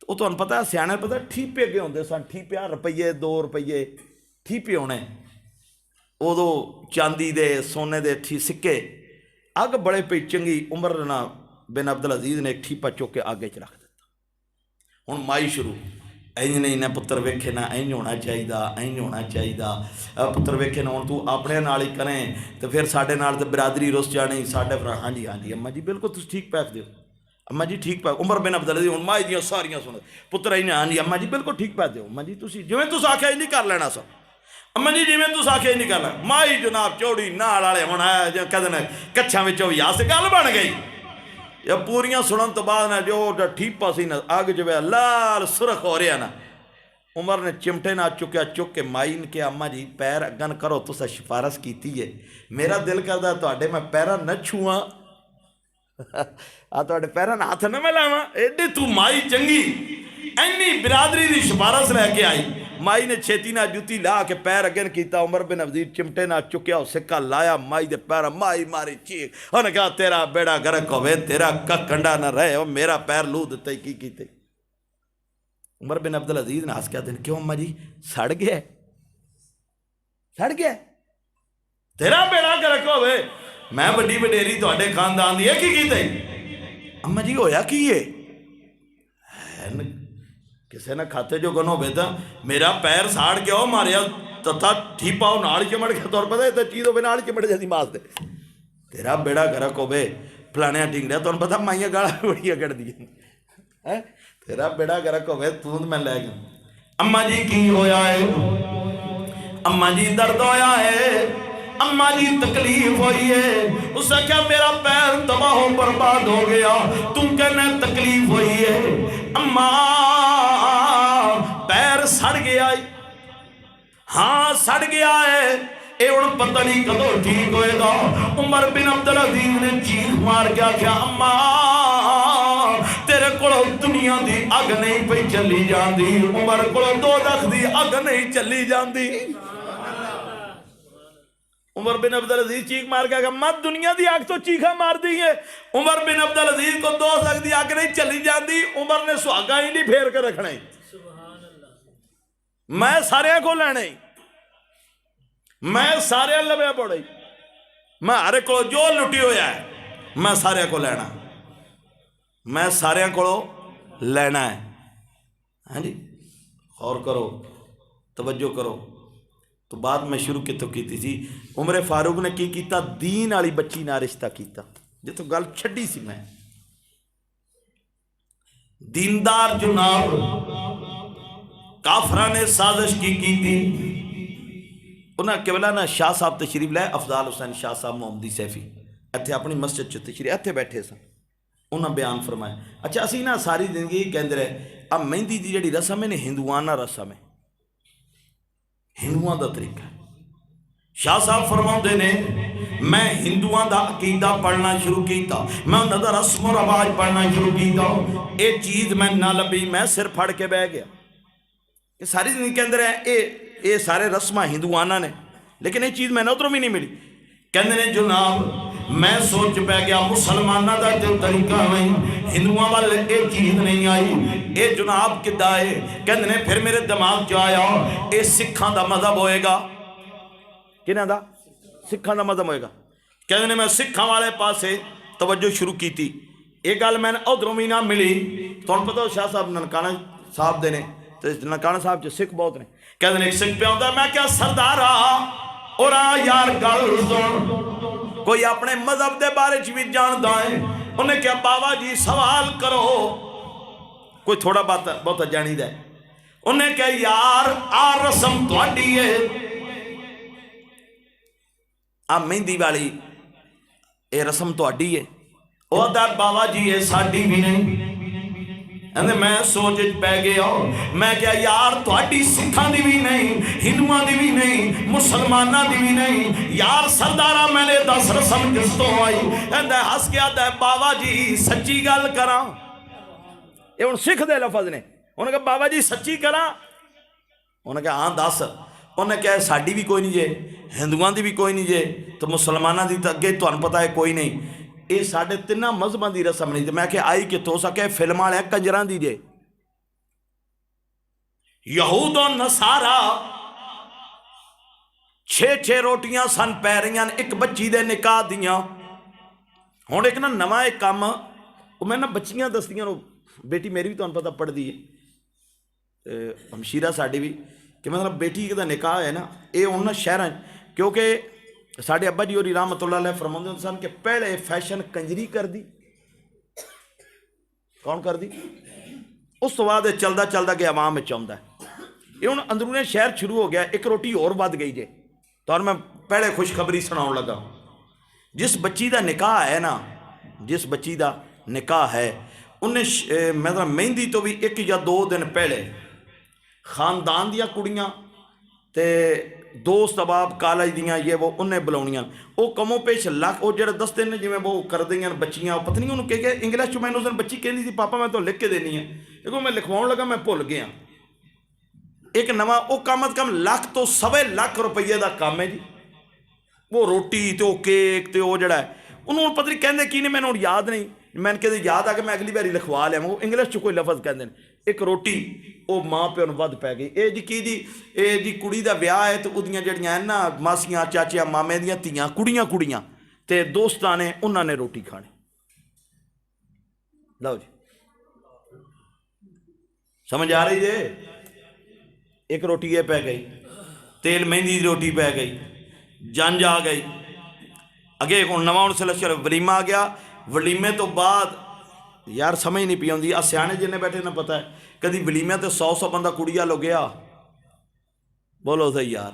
तो तुहानूं पता सियाणे पता ठीपे अगे होंदे सन, ठीपिया रुपये 2 रुपये ठीपे होने उदों चांदी दे सोने दे सिक्के। अग बड़े पई चंगी, उमर ना बिन अब्दुल अजीज ने एक ठीपा चुक के आगे च रख दिता। हुण माई शुरू, इंज नहीं ना पुत्र वेखे ना इंज होना चाहिए, इंज होना चाहिए। पुत्र वेखे ना हुण तू अपने नाल ही करें तो फिर साडे नाल तो बिरादरी रुस जानी साडे भरा। हाँ जी हाँ जी अम्मा जी बिल्कुल तुसीं ठीक पैक दिओ, अम्मा जी ठीक पैक। उमर बिन अब्दुल अजीज हुण माई दियां सारियां सुन पुत्र इंज। हाँ जी अम्मा जी बिल्कुल ठीक पैक दिओ, अम्मा जी तुसीं जिवें तुसीं आख्या इंज कर लेना सा, अम्मा जी जिवें तुसीं आख्या इंज कर लेना। माई जनाब चौड़ी नाल वाले हुण कहदे ने कच्छां विचों भी आस गल बन गई। या पूरियां सुनन तो बाद ना जो ठीपा सी ना अग च लाल सुरख हो रहा ना, उमर ने चिमटे ना चुकया, चुक के माई ने कहा अम्मा जी पैर अगन करो, तुसा सिफारिश की है, मेरा दिल करदा तुहाडे मैं पैरां न छूआं आ तुहाडे पैरां नाल हथ न मैं लावां। एडी तू माई चंगी, इन्नी बिरादरी की सिफारिश लैके आई। माई ने छेती ना जुत्ती ला के पैर अगन किया, उमर बिन अब्दुल चिमटे ना चुकया, सिक्का लाया माई दे पैर, माई मारी चीख। उन्हें कहा तेरा बेड़ा गर्क होवे, तेरा कंडा न रहे, ओ मेरा पैर लू दिते की कीते। उमर बिन अब्दुल अजीज ने हस के दिन क्यों अम्मा जी सड़ गया, सड़ गया, तेरा बेड़ा गर्क होवे, मैं वड्डी वडेरी तुहाडे खानदान दी की कीते। अम्मा जी होया की है, किसी ने खाते जो गन हो तो मेरा पैर साड़ गया वो मारिया तथा ठीपा वो नाल चिमड़ गया, तुहानूं पता है चीज़ होवे नाल चिमड़ जाती मास दे, तेरा बेड़ा गर्क होवे फलाणिया ढिंगड़िया। तुहानूं पता माइयां गालां बड़ियां कढदियां हैं, तेरा बेड़ा गर्क होवे तूं मैं लै गया। अम्मा जी की होया है, अम्मा जी दर्द होया है, अम्मा जी तकलीफ हुई है। उसने क्या मेरा पैर तबाह बर्बाद हो गया, तू कहना तकलीफ हुई है। अम्मा पैर सड़ गया, हाँ सड़ गया है, ये हुण पता नहीं कदों ठीक होएगा। उमर बिन अब्दुल अजीज ने चीख मार के आख्या अम्मा तेरे कोलों दुनिया की अग नहीं पई चली जाती, उमर कोलों दोज़ख दी अग नहीं चली जाती। उमर बिन अब्दुल अजीज चीख मार के अम्मा दुनिया की अग तो चीखा मार दी है, उमर बिन अब्दुल अजीज को दोज़ख दी अग नहीं चली जाती। उमर ने सुहागा ही नहीं फेर के रखना, मैं सारिया को लैना, मैं सारे लवे पड़े, मैं हर को जो लुटी होया है मैं सारे को लेना, मैं सारे को लेना है। हाँ जी गौर करो, तवज्जो करो। तो बात मैं शुरू कितों की थी, उमर फारूक ने की किया, दीन वाली बच्ची ना रिश्ता किया, जितों गल छड्डी सी मैं। दीनदार जुनाब काफरा ने साजिश की थी, उन्हें केवला ना शाह साहब तशरीफ लाए, अफजाल हुसैन शाह साहब मोहम्मदी सैफी इत्थे अपनी मस्जिद च तशरीफ इत्थे बैठे सन, उन्हें बयान फरमाया। अच्छा असी ना सारी जिंदगी कहते रहे आ मेहंदी की जी रस्म है ना हिंदुआना रस्म है, हिंदुओं का तरीका है। शाह साहब फरमाते ने मैं हिंदुओं का अकीदा पढ़ना शुरू किया, मैं उन्होंने रस्म रवाज पढ़ना शुरू किया, ये चीज़ मैं ना लभी, मैं सिर फड़ के बह गया। ये सारी जिंदगी कहते रहे ये सारे रस्म हिंदुआना ने, लेकिन ये चीज़ मैंने उधरों भी नहीं मिली। कहते ने जनाब मैं सोच पै गया मुसलमाना का जो तरीका नहीं, हिंदुओं वाल ये चीज़ नहीं आई, ये जनाब किदा है। कहते ने फिर मेरे दिमाग च आया ये सिखां का मजहब होएगा, किन्हां दा? सिखां का मजहब होएगा। कहते ने मैं सिखां वाले पासे तवज्जो शुरू की थी, ये गल मैंने उधरों भी ना मिली। तुहानूं पता शाह साहब ननकाना साहब दे ने, तो ननकाना साहब च सिख बहुत ने। कहते ने एक सिख पे आउंदा, मैं क्या सरदारा और यार गल सुन, कोई अपने मजहब के बारे च भी जानता है। उन्हें क्या बाबा जी सवाल करो, कोई थोड़ा बहुत जानीदा है। उन्हें क्या यार आ रस्म तुहाडी है, आ मेहंदी वाली ये रस्म तुहाडी है। वो बाबा जी ये साडी भी नहीं। मैं सोच पै गया, मैं क्या यार तुहाडी सिखां दी भी नहीं, हिंदुओं की भी नहीं, मुसलमाना की भी नहीं, यार सरदारा मैंने 10 रस्म किस तो आई। हस के आता है बाबा जी सच्ची गल करा, ये हुण सिख दे लफज ने। उन्हें कहा बाबा जी सच्ची करा, उन्हें कहा हाँ दस। उन्हें कहा साडी भी कोई नहीं जे, हिंदुओं की भी कोई नहीं जे, तो मुसलमाना की तो अगे तुहानूं पता है कोई नहीं, ये साढ़े तिना मजहबों की रस्म नहीं। मैं क्या आई कितों सके, फिल्म वाले कंजरां दी जे। यहूद और नसारा 6-6 रोटियां सन पै रही एक बच्ची दे निकाह दियां। हुण एक ना नवा एक काम मैं ना बच्चियां दसदियां, बेटी मेरी भी तुहानूं पता पढ़दी है, ਹਮਸ਼ੀਰਾ ਸਾਡੀ ਵੀ ਕਿ ਮਤਲਬ ਬੇਟੀ ਦਾ ਨਿਕਾਹ ਹੈ ਨਾ, ਇਹ ਉਹਨਾਂ ਸ਼ਹਿਰਾਂ 'ਚ, ਕਿਉਂਕਿ ਸਾਡੇ ਅੱਬਾ ਜੀ ਹੋਰੀ ਰਹਿਮਤੁल्लाह अलैह फरमाते ਹੁੰਦੇ ਸਨ ਕਿ ਪਹਿਲੇ ਫੈਸ਼ਨ ਕੰਜਰੀ ਕਰਦੀ, ਕੌਣ ਕਰਦੀ, ਉਸ ਤੋਂ ਬਾਅਦ ਇਹ ਚਲਦਾ ਚਲਦਾ ਕਿ ਆਵਾਮ ਵਿੱਚ ਆਉਂਦਾ। ਇਹ ਹੁਣ ਅੰਦਰੂਨੇ ਸ਼ਹਿਰ ਸ਼ੁਰੂ ਹੋ ਗਿਆ। ਇੱਕ ਰੋਟੀ ਹੋਰ ਵੱਧ ਗਈ ਜੇ, ਤੁਹਾਨੂੰ ਮੈਂ ਪਹਿਲੇ ਖੁਸ਼ਖਬਰੀ ਸੁਣਾਉਣ ਲੱਗਾ। ਜਿਸ ਬੱਚੀ ਦਾ ਨਿਕਾਹ ਹੈ ਨਾ, ਜਿਸ ਬੱਚੀ ਦਾ ਨਿਕਾਹ ਹੈ, ਉਹਨੇ ਮਤਲਬ ਮਹਿੰਦੀ ਤੋਂ ਵੀ 1 ਜਾਂ 2 ਦਿਨ ਪਹਿਲੇ ਖਾਨਦਾਨ ਦੀਆਂ ਕੁੜੀਆਂ ਤੇ ਦੋਸਤ ਅਬਾਬ ਕਾਲਜ ਦੀਆਂ ਇਹ ਉਹ ਉਹਨੇ ਬੁਲਾਉਣੀਆਂ। ਉਹ ਕਮੋ ਪੇਸ਼ ਲੱਖ, ਉਹ ਜਿਹੜੇ ਦੱਸਦੇ ਨੇ ਜਿਵੇਂ ਉਹ ਕਰਦੀਆਂ ਬੱਚੀਆਂ, ਉਹ ਪਤਨੀ ਉਹਨੂੰ ਕਹਿ ਇੰਗਲਿਸ਼ 'ਚ ਮੈਨੂੰ ਉਸ ਦਿਨ ਬੱਚੀ ਕਹਿੰਦੀ ਸੀ ਪਾਪਾ ਮੈਂ ਤੁਹਾਨੂੰ ਲਿਖ ਕੇ ਦੇਣੀ ਹੈ, ਦੇਖੋ ਮੈਂ ਲਿਖਵਾਉਣ ਲੱਗਾ ਮੈਂ ਭੁੱਲ ਗਿਆ। ਇੱਕ ਨਵਾਂ ਉਹ ਕਮ ਅਜ਼ ਕਮ ਲੱਖ ਤੋਂ 1.25 ਲੱਖ ਰੁਪਈਏ ਦਾ ਕੰਮ ਹੈ ਜੀ। ਉਹ ਰੋਟੀ ਤੇ ਉਹ ਕੇਕ ਤੇ ਉਹ ਜਿਹੜਾ ਉਹਨੂੰ ਹੁਣ ਪਤਾ ਨਹੀਂ ਕਹਿੰਦੇ ਕੀ ਨੇ, ਮੈਨੂੰ ਹੁਣ ਯਾਦ ਨਹੀਂ। ਮੈਨੂੰ ਕਹਿੰਦੇ ਯਾਦ ਆ ਕੇ ਮੈਂ ਅਗਲੀ ਵਾਰੀ ਲਿਖਵਾ ਲਿਆਵਾਂ। ਉਹ ਇੰਗਲਿਸ਼ 'ਚ ਕੋਈ ਲਫ਼ਜ਼ ਕਹਿੰਦੇ ਨੇ। ਇੱਕ ਰੋਟੀ ਉਹ ਮਾਂ ਪਿਓ ਨੂੰ ਵੱਧ ਪੈ ਗਈ। ਇਹ ਜੀ ਕੀ ਜੀ, ਇਹ ਜੀ ਕੁੜੀ ਦਾ ਵਿਆਹ ਹੈ ਤੇ ਉਹਦੀਆਂ ਜਿਹੜੀਆਂ ਨਾ ਮਾਸੀਆਂ ਚਾਚੀਆਂ ਮਾਮੇ ਦੀਆਂ ਧੀਆਂ ਕੁੜੀਆਂ ਤੇ ਦੋਸਤਾਂ ਨੇ, ਉਹਨਾਂ ਨੇ ਰੋਟੀ ਖਾਣੀ। ਲਓ ਜੀ, ਸਮਝ ਆ ਰਹੀ ਜੇ। ਇੱਕ ਰੋਟੀ ਇਹ ਪੈ ਗਈ, ਤੇਲ ਮਹਿੰਦੀ ਦੀ ਰੋਟੀ ਪੈ ਗਈ, ਜੰਜ ਆ ਗਈ। ਅੱਗੇ ਹੁਣ ਨਵਾਂ ਹੁਣ ਸਿਲਸਿਲਾ ਵਲੀਮਾ ਆ ਗਿਆ। ਵਲੀਮੇ ਤੋਂ ਬਾਅਦ यार समझ नहीं पी आती। आ सियाने जिन्हें बैठे ना पता है, कभी वलीमे तो 100 बंदा कुड़ी वाल हो गया, बोलो सही यार।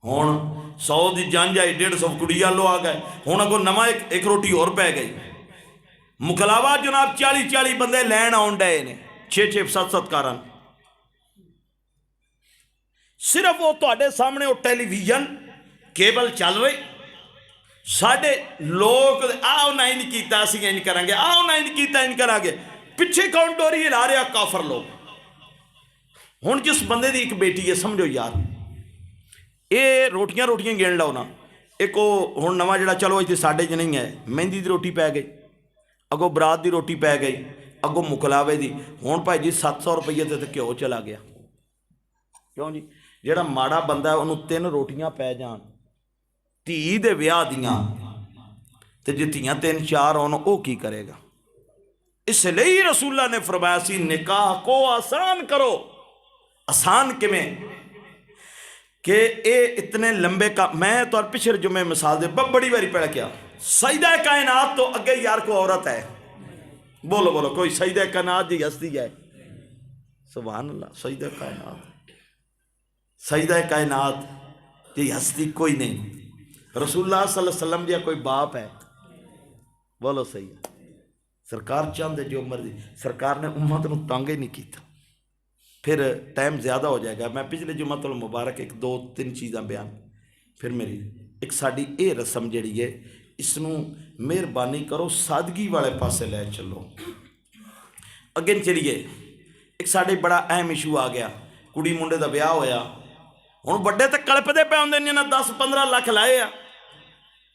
हुण 100 की जंज आई, 150 कुड़ी वालों आ गए। हुण अगों नवा एक रोटी होर पै गई। मुकलावा जनाब 40 बंदे लैन आउण डे ने, 6 7 कारां। सिर्फ वो तुहाडे सामने वो टेलीविजन केबल चल रही, साढ़े लोग आओ ना नहीं किया असीं इंज करांगे, आओ ना नहीं किया इंज करांगे, पिछे कौन डोरी हिला रहा, काफर लोग। हुण जिस बंदे की एक बेटी है, समझो यार, ये रोटियां गिण लो ना। एक हुण नवां जिहड़ा चलो इत्थे साडे च नहीं है, मेहंदी की रोटी पै गई, अगों बरात की रोटी पै गई, अगों मुकलावे की। हुण भाई जी 700 रुपये ते घ्यो चला गया। क्यों जी, जिहड़ा माड़ा बंदा है उन्होंने 3 रोटियां पै जाण धी दे विआह दियां, ते जे धीआं 3 4 होण वो की करेगा। इसलिए रसूला ने फरमाया सी निकाह को आसान करो। आसान किवें कि ये इतने लंबे का, मैं तो पिछले जुमे मिसाल दे बड़ी बारी पढ़ क्या, सईदा कायनात तो अगे यार कोई औरत है, बोलो बोलो कोई सईदा कायनात दी हस्ती है, सुभान अल्लाह। सईदा कायनात, सईदा कायनात की हस्ती कोई नहीं। रसूलुल्लाह सल्लल्लाहु अलैहि वसल्लम जिहा कोई बाप है, बोलो सही है। सरकार चाहते जो मर्जी, सरकार ने उम्मत को तंग ही नहीं किया। फिर टाइम ज़्यादा हो जाएगा। मैं पिछले जुम्मतुल मुबारक 1 2 3 चीज़ां बयान, फिर मेरी एक साड़ी ये रस्म जिहड़ी है, इसनूं मेहरबानी करो सादगी वाले पासे लै चलो। अगे चलिए, एक साडे बड़ा अहम इशू आ गया। कुड़ी मुंडे का विआह होया, हुण वड्डे तो कलपदे पे हुंदे ने, 10 15 लाख लाए आ,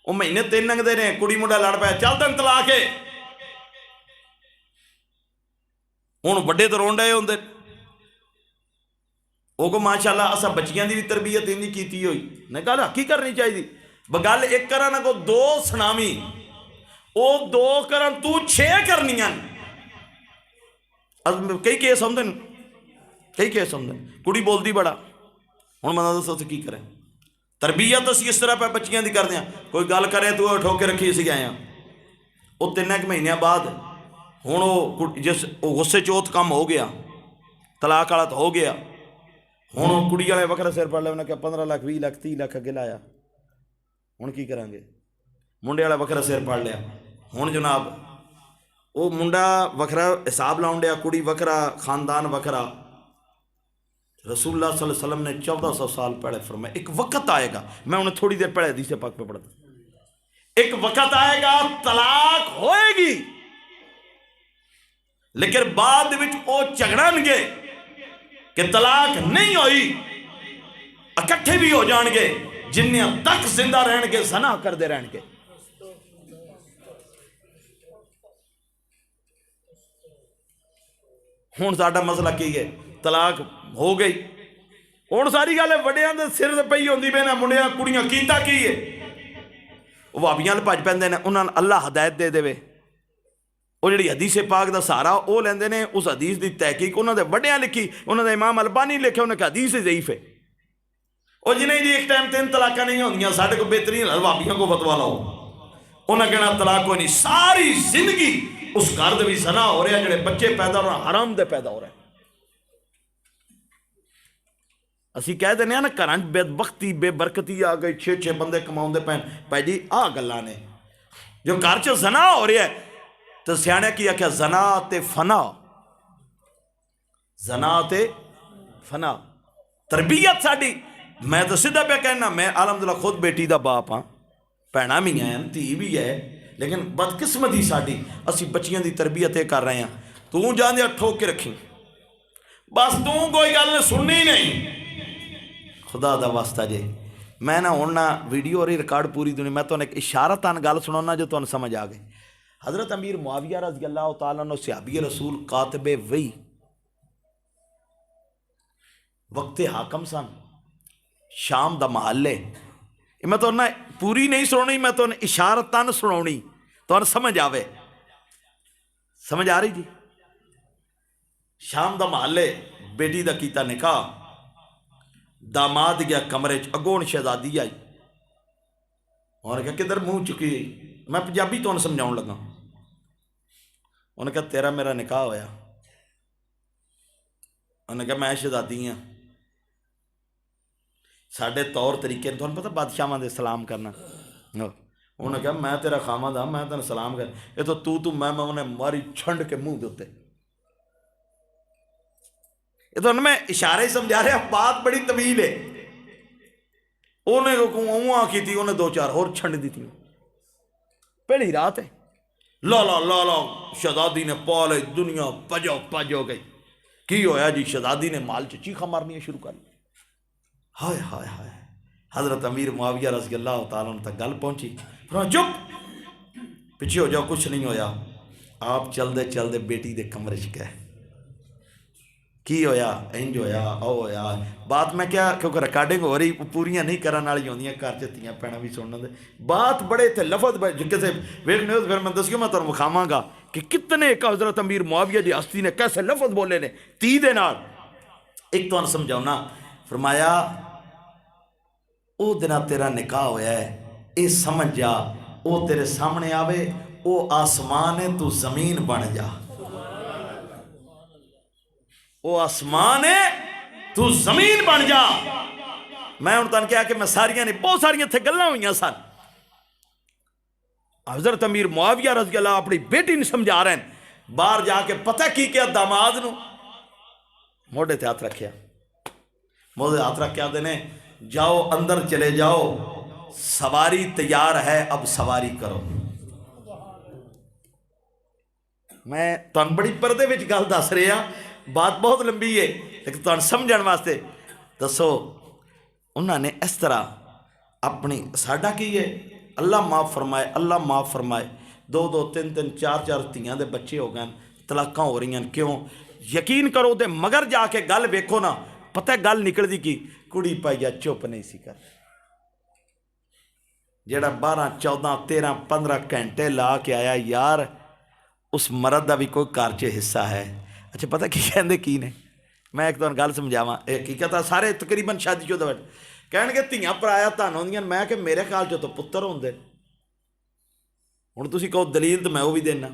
वो महीने 3 लंघदे ने, कुड़ी मुंडा लड़ पाया, चल तैनूं तलाक है। हुण वड्डे तो रोण डए हुंदे, वो को माशाअल्लाह असां बच्चियां दी भी तरबियत इंदी कीती होई। ने गल की करनी चाहिए, बगल एक करा ना को 2 सुनावी, वो 2 करन तू 6 करनियां। कई केस आउंदे ने, कई केस आउंदे, कुड़ी बोलदी बड़ा। हुण मैं दसो की करें, तरबीयत असीं इस तरह पे बच्चियां दी करदे हां। कोई गल करे तू ठोके रखी सी आए हैं, वो 3 महीनों बाद हुण वो जिस गुस्से चौथ काम हो गया, तलाक वाला तो हो गया। हुण कुड़ी वाले वखरा सिर पड़ लिया, उन्हें कहा 15 लाख 20 लाख 30 लाख अगे लाया, हुण की करांगे। मुंडे वाला वखरा सिर पड़ लिया। हुण जनाब वो मुंडा वखरा हिसाब लाउण डिया, कुड़ी वखरा, खानदान वखरा। रसूलुल्लाह सल्लल्लाहु अलैहि वसल्लम ने 1400 साल पहले फरमाया एक वक्त आएगा, मैं उन्हें थोड़ी देर पहले हदीस पाक पे पढ़ता, एक वक्त आएगा तलाक होएगी, लेकिन बाद विच वो झगड़नगे कि तलाक नहीं होई, इकट्ठे भी हो जाएंगे, जिन्ने तक जिंदा रहणगे ज़ना करते रहणगे। हुण साडा मसला की है, तलाक हो गई, हुण सारी गल वड्डियां दे सिर ते पई होंदी पे ना, मुंडियां कुड़ियां कीता की है, भाबियां भज पैंदे ने, उन्हां नूं अल्लाह हदायत दे देवे, वो जी हदीस पाक का सहारा वो लेंदे ने, उस हदीस की तहकीक उन्होंने वड्डियां लिखी, उन्होंने इमाम अलबानी लिखे, उन्हें कहा हदीस ज़ईफ है। वो जिन्हें जी एक टाइम 3 तलाक नहीं होंदियां, साढ़े को बेहतरीन भाबियों को फतवा लाओ, उन्हें कहना तलाक कोई नहीं। सारी जिंदगी उस घर दे भी ज़ना हो रहा, जो बच्चे पैदा हो रहे हराम दे पैदा हो रहे। असी कह दें ना घर बेबख्ती बेबरकती आ गई, 6-6 बंदे कमाते पैन। भाई जी आ गल्लां ने जो घर च ज़ना हो रहा है, तो सियाने की आख्या ज़ना ते फना, ज़ना ते फना तरबियत साड़ी। मैं तो सीधा पे कहना, मैं अलहमदुलिल्लाह खुद बेटी का बाप हाँ, भैणा भी है धी भी है, लेकिन बदकिस्मती साड़ी असी बच्चियों की तरबियत कर रहे हैं। तू जाने ठोक के रखी, बस तू कोई गल सुननी नहीं, खुदा दा वास्ता जे। मैं ना हूँ ना वीडियो और रिकॉर्ड पूरी दुनिया, मैं तो एक इशारतन गल सुनाना जो तुहानू समझ आ गई। हज़रत अमीर मुआविया रज़ी अल्लाह तआला अन्हु सहाबी रसूल कातिबे वही वक्ते हाकम सन, शाम दा महल है। मैं तो ना पूरी नहीं सुनानी, मैं तो इशारतन सुनानी, तो समझ आवे। समझ आ रही जी? शाम दा महल है, बेटी दा कीता निकाह, दामाद गया कमरे च, अगों शहजादी आई, उन्हें कहा किधर मुँह चुकी, मैं पंजाबी तो समझाउन लगा। उन्हें कहा तेरा मेरा निकाह होया, उन्हें कहा मैं शहजादी हाँ, साढ़े तौर तरीके तुहानू पता बादशाहां दे सलाम करना। उन्हें कहा मैं तेरा खामद हाँ, मैं तेन सलाम कर, ये तो तू मैं उन्हें मारी छंड के मुँह के उत्ते। ये तो मैं इशारे समझा रहा, बात बड़ी तवील है। उन्हें उहाँ की थी, उन्हें 2-4 और छंड दी थी। पहली रात है, ला ला ला ला शहजादी ने पाले दुनिया पजो पज हो गई। की होया जी? शहजादी ने माल च चीखा मारनियां शुरू कर ली। हाय हाय हाय, हज़रत अमीर मुआविया रज़ी अल्लाह तआला अन्हु तक गल पहुंची। फिर चुप पीछे हो जाओ, कुछ नहीं होया। आप चलते चलते बेटी के कमरे च गए, की होया? इंज होया, ओ होया। बात मैं क्या, क्योंकि रिकॉर्डिंग हो रही, पूरियां नहीं करने वाली होंदियां, घर च धीआं भैणां भी सुनने दे। बात बड़े थे लफज किसे वेखने हो, फिर मैं दसियो, मैं तुहानू विखावांगा कि कितने एक हज़रत अमीर मुआविया दी हस्ती ने कैसे लफज बोले ने धी दे नाल। एक तुहानू समझाउना, फरमाया ओ दिन तेरा निकाह होया है, ये समझ जा, वो तेरे सामने आवे, वो आसमान है, तू जमीन बन जा। वो आसमान है, तू जमीन बन जा। मैं हूं तुहानू कहा कि मैं सारियां नहीं, बहुत सारियां इत्थे गल्लां होईयां सन। हज़रत अमीर मुआविया रज़ी अल्लाह अपनी बेटी ने समझा रहे हैं, बाहर जाके पता की क्या दामाद नू मोढे ते हाथ रखिया, मोढे हाथ रख के आते ने जाओ अंदर चले जाओ, सवारी तैयार है, अब सवारी करो। मैं तुहानू बड़ी पर्दे विच गल दस रहा, बात बहुत लंबी है, लेकिन तुहानू समझण वास्ते दसो। उन्होंने इस तरह अपनी, साडा की है, अल्लाह माफ़ फरमाए, अल्लाह माफ़ फरमाए, 2-2 3-3 4-4 धीआं दे बच्चे हो गए, तलाकां हो रही। क्यों? यकीन करो तो मगर जाके गल वेखो ना, पता गल निकलती की, कुड़ी पाइया चुप नहीं सी कर, जेड़ा 12-14-13-15 घंटे ला के आया यार, उस मर्द का भी कोई घर च हिस्सा है। अच्छा पता की कहते की ने, मैं एक तुहानू गल समझावां, हकीकत सारे तकरीबन शादीशुदा कहणगे धीआं पराया धन होंदियां। मैं कि मेरे ख्याल च तो पुत्तर होंदे। हुण तुसीं कहो दलील, तो मैं वो भी देना,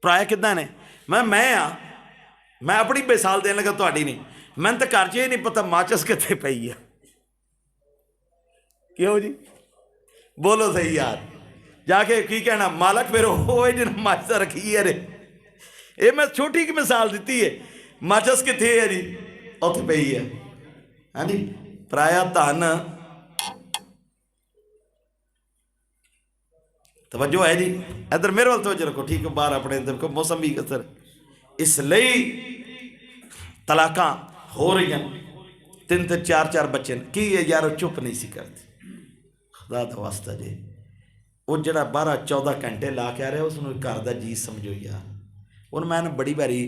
पराया किदां ने। मैं मैं अपनी मिसाल देन लगा, तुहाडी नहीं। मैंने तो घर च ये नहीं पता माचिस कित्थे पई है। क्यों जी? बोलो सही यार, जाके की कहना मालक, फिर वो जिन्हें माचिस रखी है रे, ये मैं छोटी की मिसाल दी है। माचिस कित्थे है जी? उत्थे पई है। हाँ जी, पराया धन तवज्जो है जी, इधर मेरे वाल तवज्जो रखो, ठीक है? बाहर अपने देखो मौसम भी असर, इसलिए तलाकां हो रही हैं, 3-3 4-4 बच्चे की है यार, चुप नहीं सी करती। खुदा दा वास्ता जे, वो जरा 12-14 घंटे ला के आ रहा, उसनों घर का जी समझो यार। हूँ मैं बड़ी बारी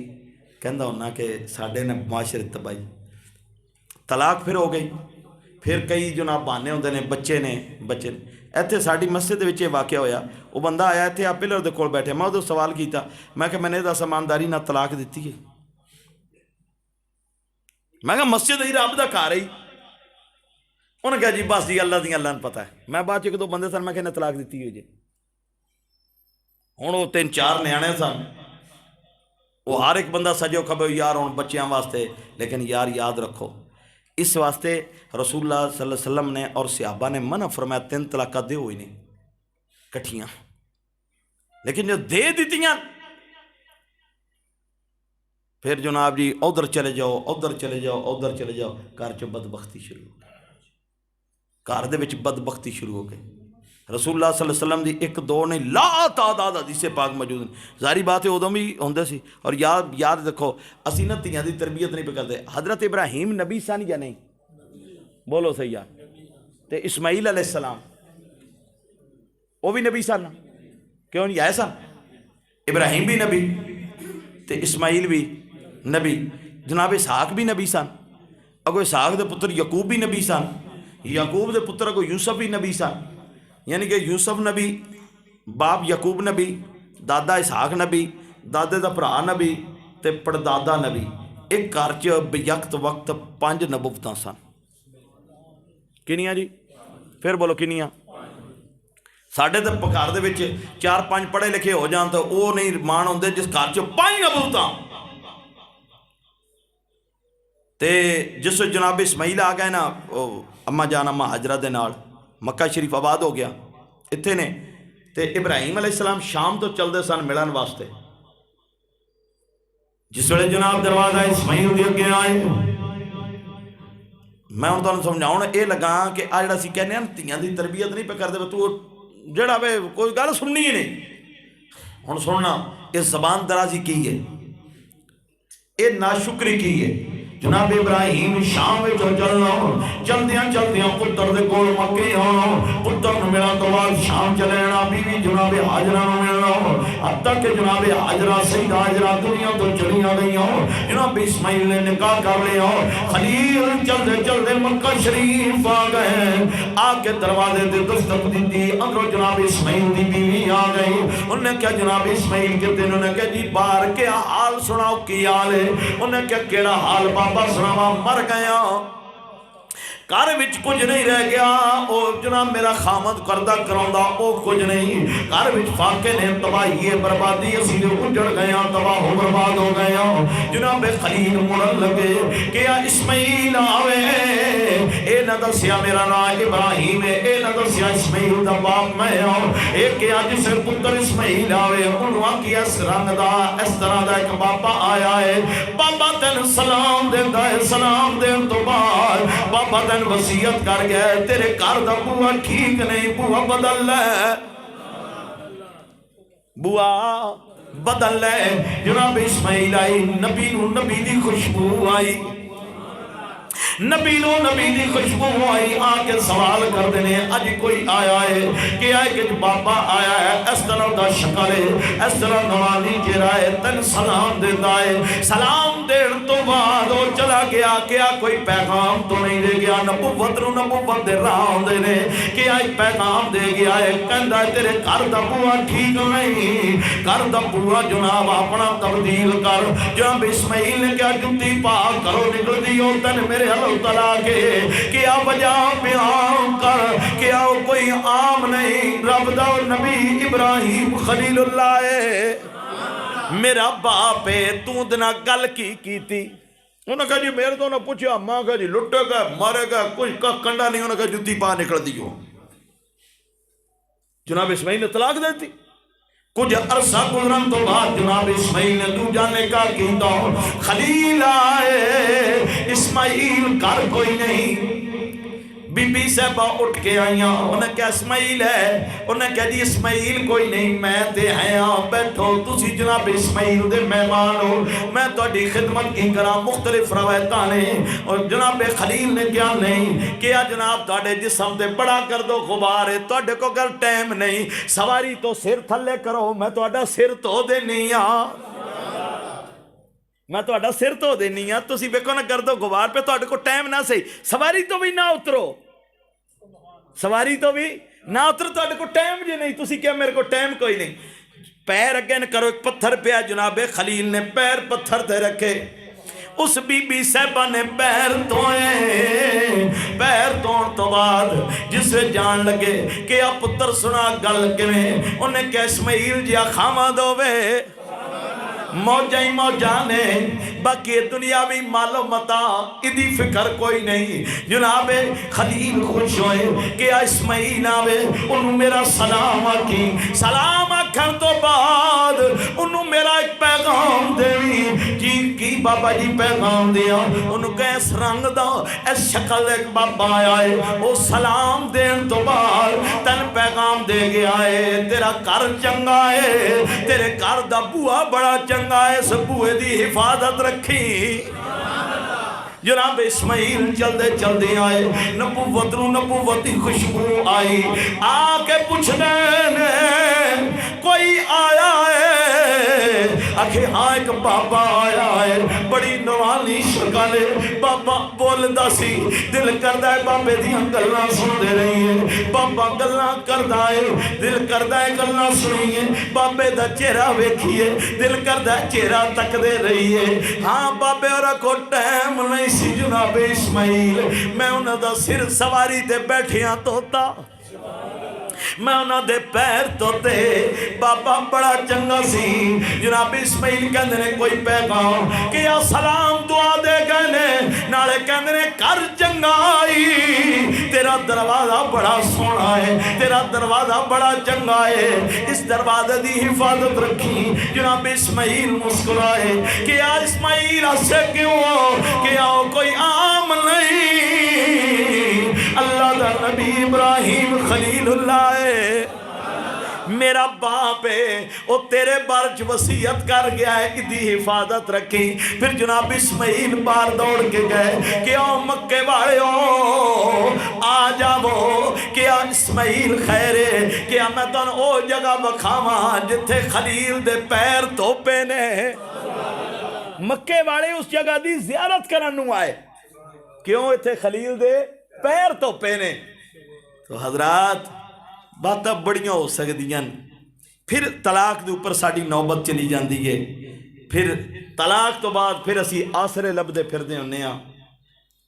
कहता हुन्ना कि साढ़े ने मुआशरे तबाही, तलाक फिर हो गई, फिर कई जनाब बहाने होंदे ने, बच्चे ने इत्थे साडी मस्जिद विच इह वाक़या होया। वो बंदा आया इत्थे आ पिलर दे कोल बैठे, मैं उहदे सवाल कीता, मैं कहा मैंने दस ईमानदारी नाल तलाक दित्ती है? मैं कहा मस्जिद ही रब दा घर ही। उन्हें कहा जी बस जी अल्लाह दी अल्लाह नूं पता है। मैं बाद च एक दो बंदे सन, मैं कहना तलाक दित्ती हुई जी। हुण वो 3-4 न्याणे सन, वो हर एक बंदा सजो खबो यार हुण बच्चों वास्ते, लेकिन यार याद रखो इस वास्ते रसूलुल्लाह सल्लल्लाहु अलैहि वसल्लम ने और सहाबा ने मना फरमाया 3 तलाक़ां दे हुई नहीं कट्ठियां, लेकिन जो दे दित्तियां फिर जनाब जी उधर चले जाओ, उधर चले जाओ, उधर चले जाओ, घर च बदबख्ती शुरू हो गई, घर दे विच बदबख्ती शुरू हो गई। रसूलुल्लाह सल्लल्लाहु अलैहि वसल्लम की एक दो नहीं ला तादाद हदीसे पाक मौजूद हैं। जारी बात है उदों भी होंदे सी। और याद रखो असी ना धियां दी तरबियत नहीं पे करते। हज़रत इब्राहीम नबी सन या नहीं? बोलो सही यार। तो इस्माईल अलैहिस्सलाम वो भी नबी सन, क्यों नहीं आए सन? इब्राहीम भी नबी तो इस्माईल भी नबी, जनाब इसहाक भी नबी सन, अगो इसहाक दे पुत्र यकूब भी नबी सन, यकूब दे पुत्र अगो यूसुफ भी नबी सन। यानी कि यूसुफ नबी, बाप यकूब नबी, दादा इसहाक नबी, दादे का भरा नबी ते पड़दादा नबी। एक घर च बेयक्त वक्त 5 नबुवतां सन। किनियां जी? फिर बोलो किनियां? साढ़े तो घर दे विच 4-5 पढ़े लिखे हो जान तो वो नहीं मान होंदे जिस घर च 5 नबुवतां। ते जिस जनाब इस्माईल आ गए ना अम्मा जान अम्मा हाजरा दे नाल, मक्का शरीफ आबाद हो गया इत्थे ने। ते इब्राहीम अलैहिस्सलाम शाम तो चलते सन मिलन वास्ते। जिस वेले जनाब दरवाजा इस्माईल दे अगे आए, मैं हुण तुहानूं समझाउण ये लगा कि आ जिहड़ा असीं कहने आ धीआं दी तरबियत नहीं पे करदे, तू जिहड़ा वे कोई गल सुननी ही नहीं। हुण सुनना इस जबान दराजी की है, ये नाशुक्री की है। जनाब इब्राहीम शाम में चलना, चलदियां चलदियां पुत्र दे कोल मक्के आना, पुत्र नूं मिलण तो बाद शाम चले जाना, बीवी जनाब हाजरा नूं मिलना। अब तक जनाब हाजरा सईदा हाजरा दुनिया तो चलियां गईयां। जनाब इस्माईल ने निकाह कर लिया। खलील चलते चलते मक्का शरीफ आ गए, आके दरवाजे ते दस्तक दी, अंदरों जनाब इस्माईल दी बीवी आ गई। उन्हें क्या जनाब इस्माईल के दिन उन्हें क्या जी बाहर क्या हाल सुनाओ, की हाल है? उन्हें क्या केड़ा हाल बाबा सुनावा, मर गया, घर विच कुछ नहीं रह गया। ओ जनाब मेरा खामद करदा कराउंदा ओ कुछ नहीं, घर विच फाके ने, तबाही है, बर्बादी, असीं उजड़ गए, तबाह हो बर्बाद हो गए। जनाब खलील मुड़न लगे कि आ इस्माईल आवे, ए ना दस्या मेरा नाम इब्राहीम है, ए ना दस्या इस्माईल दा बाप मैं हां। ए कि अज से पुत्र इस्माईल आवे, उन्होंने आखिया इस रंग दा इस तरह दा एक बाबा आया है। बाबा तेन सलाम देंदा है, सलाम देन तो बाद बाबा तेन वसीयत कर गया तेरे घर दा बुआ ठीक नहीं, बुआ बदल ले, बुआ बदल ले। जनाब इस्माईल आई, नबी नूं नबी दी खुशबू आई, नबी नो नबी दी खुशबू आई। आके सवाल करते हैं अज कोई आया है कि आए कि बाबा आया है, इस तरह का शक्ल है, इस तरह नवानी चेहरा है, तेन सलाम देता है। सलाम देने तो बाद वो चला गया, क्या कोई पैगाम तो नहीं दे गया? नबुवत नूं नबुवत दे राह आउंदे ने कि आज पैगाम दे गया है, कहंदा तेरे घर दा बुआ ठीक नहीं, घर दा बुआ जनाब अपना तब्दील कर। जनाब इस्माईल ने क्या जुत्ती पा करो निकलदी हो तन मेरे हल तला के, क्या वजह बयान कर, क्या कोई आम नहीं, रब दा नबी इब्राहीम खलीलुल्लाह है, मेरा बाप है, तू दना गल की कीती? उन्हें कहा जी मेरे तो ना पूछा, मां कहा जी लुटेगा मारेगा कुछ का कंडा नहीं। उन्हें कहा जुत्ती पा निकल दी हो। जनाब इस्माईल ने तलाक दे दी। कुछ अरसा गुजरन तो बाद जनाब इस्माईल ने दूजा निकाह कीता। खलील आए, इस्माईल घर कोई नहीं। बीबी साहबा उठ के आईया, उन्हें क्या इस्माईल है? उन्हें क्या जी इस्माईल कोई नहीं, मैं ते है बैठो, तुसी जनाब इस्माईल दे मेहमान हो, मैं तुहाडी खिदमत की करा। मुख्तलिफ रवायतां ने। और जनाब खलील ने क्या नहीं क्या जनाब तुहाडे जिस्म ते बड़ा कर दो गुबार है, तुहाडे को अगर टाइम नहीं सवारी तो सिर थले करो, मैं तुहाडा सिर धो देनी आ। मैं ਤੁਹਾਡਾ सिर धो देनी हाँ, तुसीं वेखो ना कर दो गुवार पे, ਤੁਹਾਡੇ को टाइम ना सही, सवारी तो भी ना उतरो, सवारी तो भी ना उतर, ਤੁਹਾਡੇ को टाइम जे नहीं, तुसीं क्या मेरे को टाइम कोई नहीं। पैर अगे न करो, एक पत्थर पिया, जनाबे खलील ने पैर पत्थर ते रखे, उस बीबी साहबा ने पैर धोए। पैर धोने तो बाद जिसे जान लगे कि आ पुत्र सुना गल किवें, उन्हें क्या इस्माइल जिया खावा दोवे, मौजा ही मौजा ने, बाकी दुनियावी मालो मता इदी फिक्र कोई नहीं। जनाबे खलील खुश होए कि इस्माइल आवे, उन्होंने मेरा सलाम आखी, सलाम आखण तो बाद उन्होंने मेरा एक पैगाम देवी जी की, बाबा जी पैगाम दिया, उन्होंने कह इस रंग दा इस शक्ल एक बाबा आया है, वो सलाम देन तो बाद तन पैगाम दे गया है, तेरा घर चंगा है, तेरे घर दा बुआ बड़ा चंगा है, इस बुए दी हिफाजत रखी। जनाब इस्माइल चलते चलते आए, नबूवत नूं नबूवत की खुशबू आई, आके पूछने कोई आया है, आखे हाँ एक बाबा आया है, बड़ी नवानी शक्ल है, बाबा बोलदा सी, दिल करदा है बाबे दियां गल्लां सुनते रहिए, बाबा गल्लां करदा है, दिल करदा है गल्लां सुनिए, बाबे दा चेहरा वेखिए, दिल करदा है चेहरा तकदे रहिए। हाँ बाबे और को टाइम नहीं सी जनाबे इस्माइल, मैं उन्हां दा सिर सवारी ते बैठिया तोता, मैं उन्होंने पैर धोते, बाबा बड़ा चंगा सी। जनाब इस्माइल कहते ने कोई पैगाम कि आ सलाम दुआ दे गए, नाले कहते ने कर चंगाई, तेरा दरवाजा बड़ा सोहना है, तेरा दरवाजा बड़ा चंगा है, इस दरवाजे की हिफाजत रखी। जनाब इस्माइल मुस्कुराए कि आ इस्माइल हंसे क्यों, कि आओ कोई आम नहीं, अल्लाह दा नबी इब्राहिम खलीलुल्लाह मेरा बाप है, वो तेरे बारे च वसीयत कर गया है, इदी हिफाजत रखी। फिर जनाब इस्माइल बाहर दौड़ के गए कि आओ मक्के वाले आ जाओ, क्या इस्माइल खैरे, क्या मैं तुम ओ जगह बखावा जिथे खलील दे पैर धोपे ने। मक्के वाले उस जगह की जियारत करन आए, क्यों इथे खलील दे पैर धोपे ने। तो हजरात बातां बड़ियां हो सकदियां, फिर तलाक के उपर साड़ी नौबत चली जाती है, फिर तलाक तो बाद फिर असी आसरे लभदे फिरदे हुन्ने आ।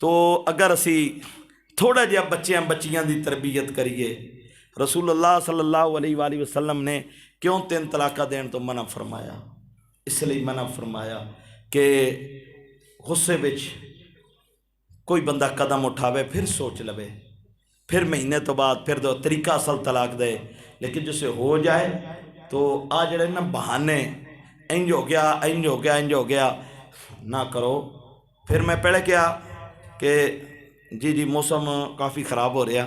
तो अगर असी थोड़ा जिहा बच्चियां बच्चियां की तरबियत करिए, रसूलुल्लाह सल्लल्लाहु अलैहि वसल्लम ने क्यों 3 तलाक़ां देने तो मना फरमाया, इसलिए मना फरमाया कि गुस्से विच कोई बंदा कदम उठावे फिर सोच लवे, फिर महीने तो बाद फिर दो तरीका असल तलाक दे। लेकिन जिससे हो जाए तो आ जड़े ना बहाने, इंज हो गया इंज हो गया इंज हो गया ना करो। फिर मैं पहले क्या कि जी मौसम काफ़ी ख़राब हो रहा,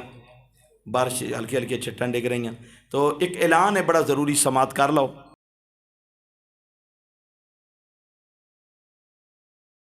बारिश हल्की हल्की छिट्टां डिग रही, तो एक ऐलान है बड़ा ज़रूरी, समात कर लो।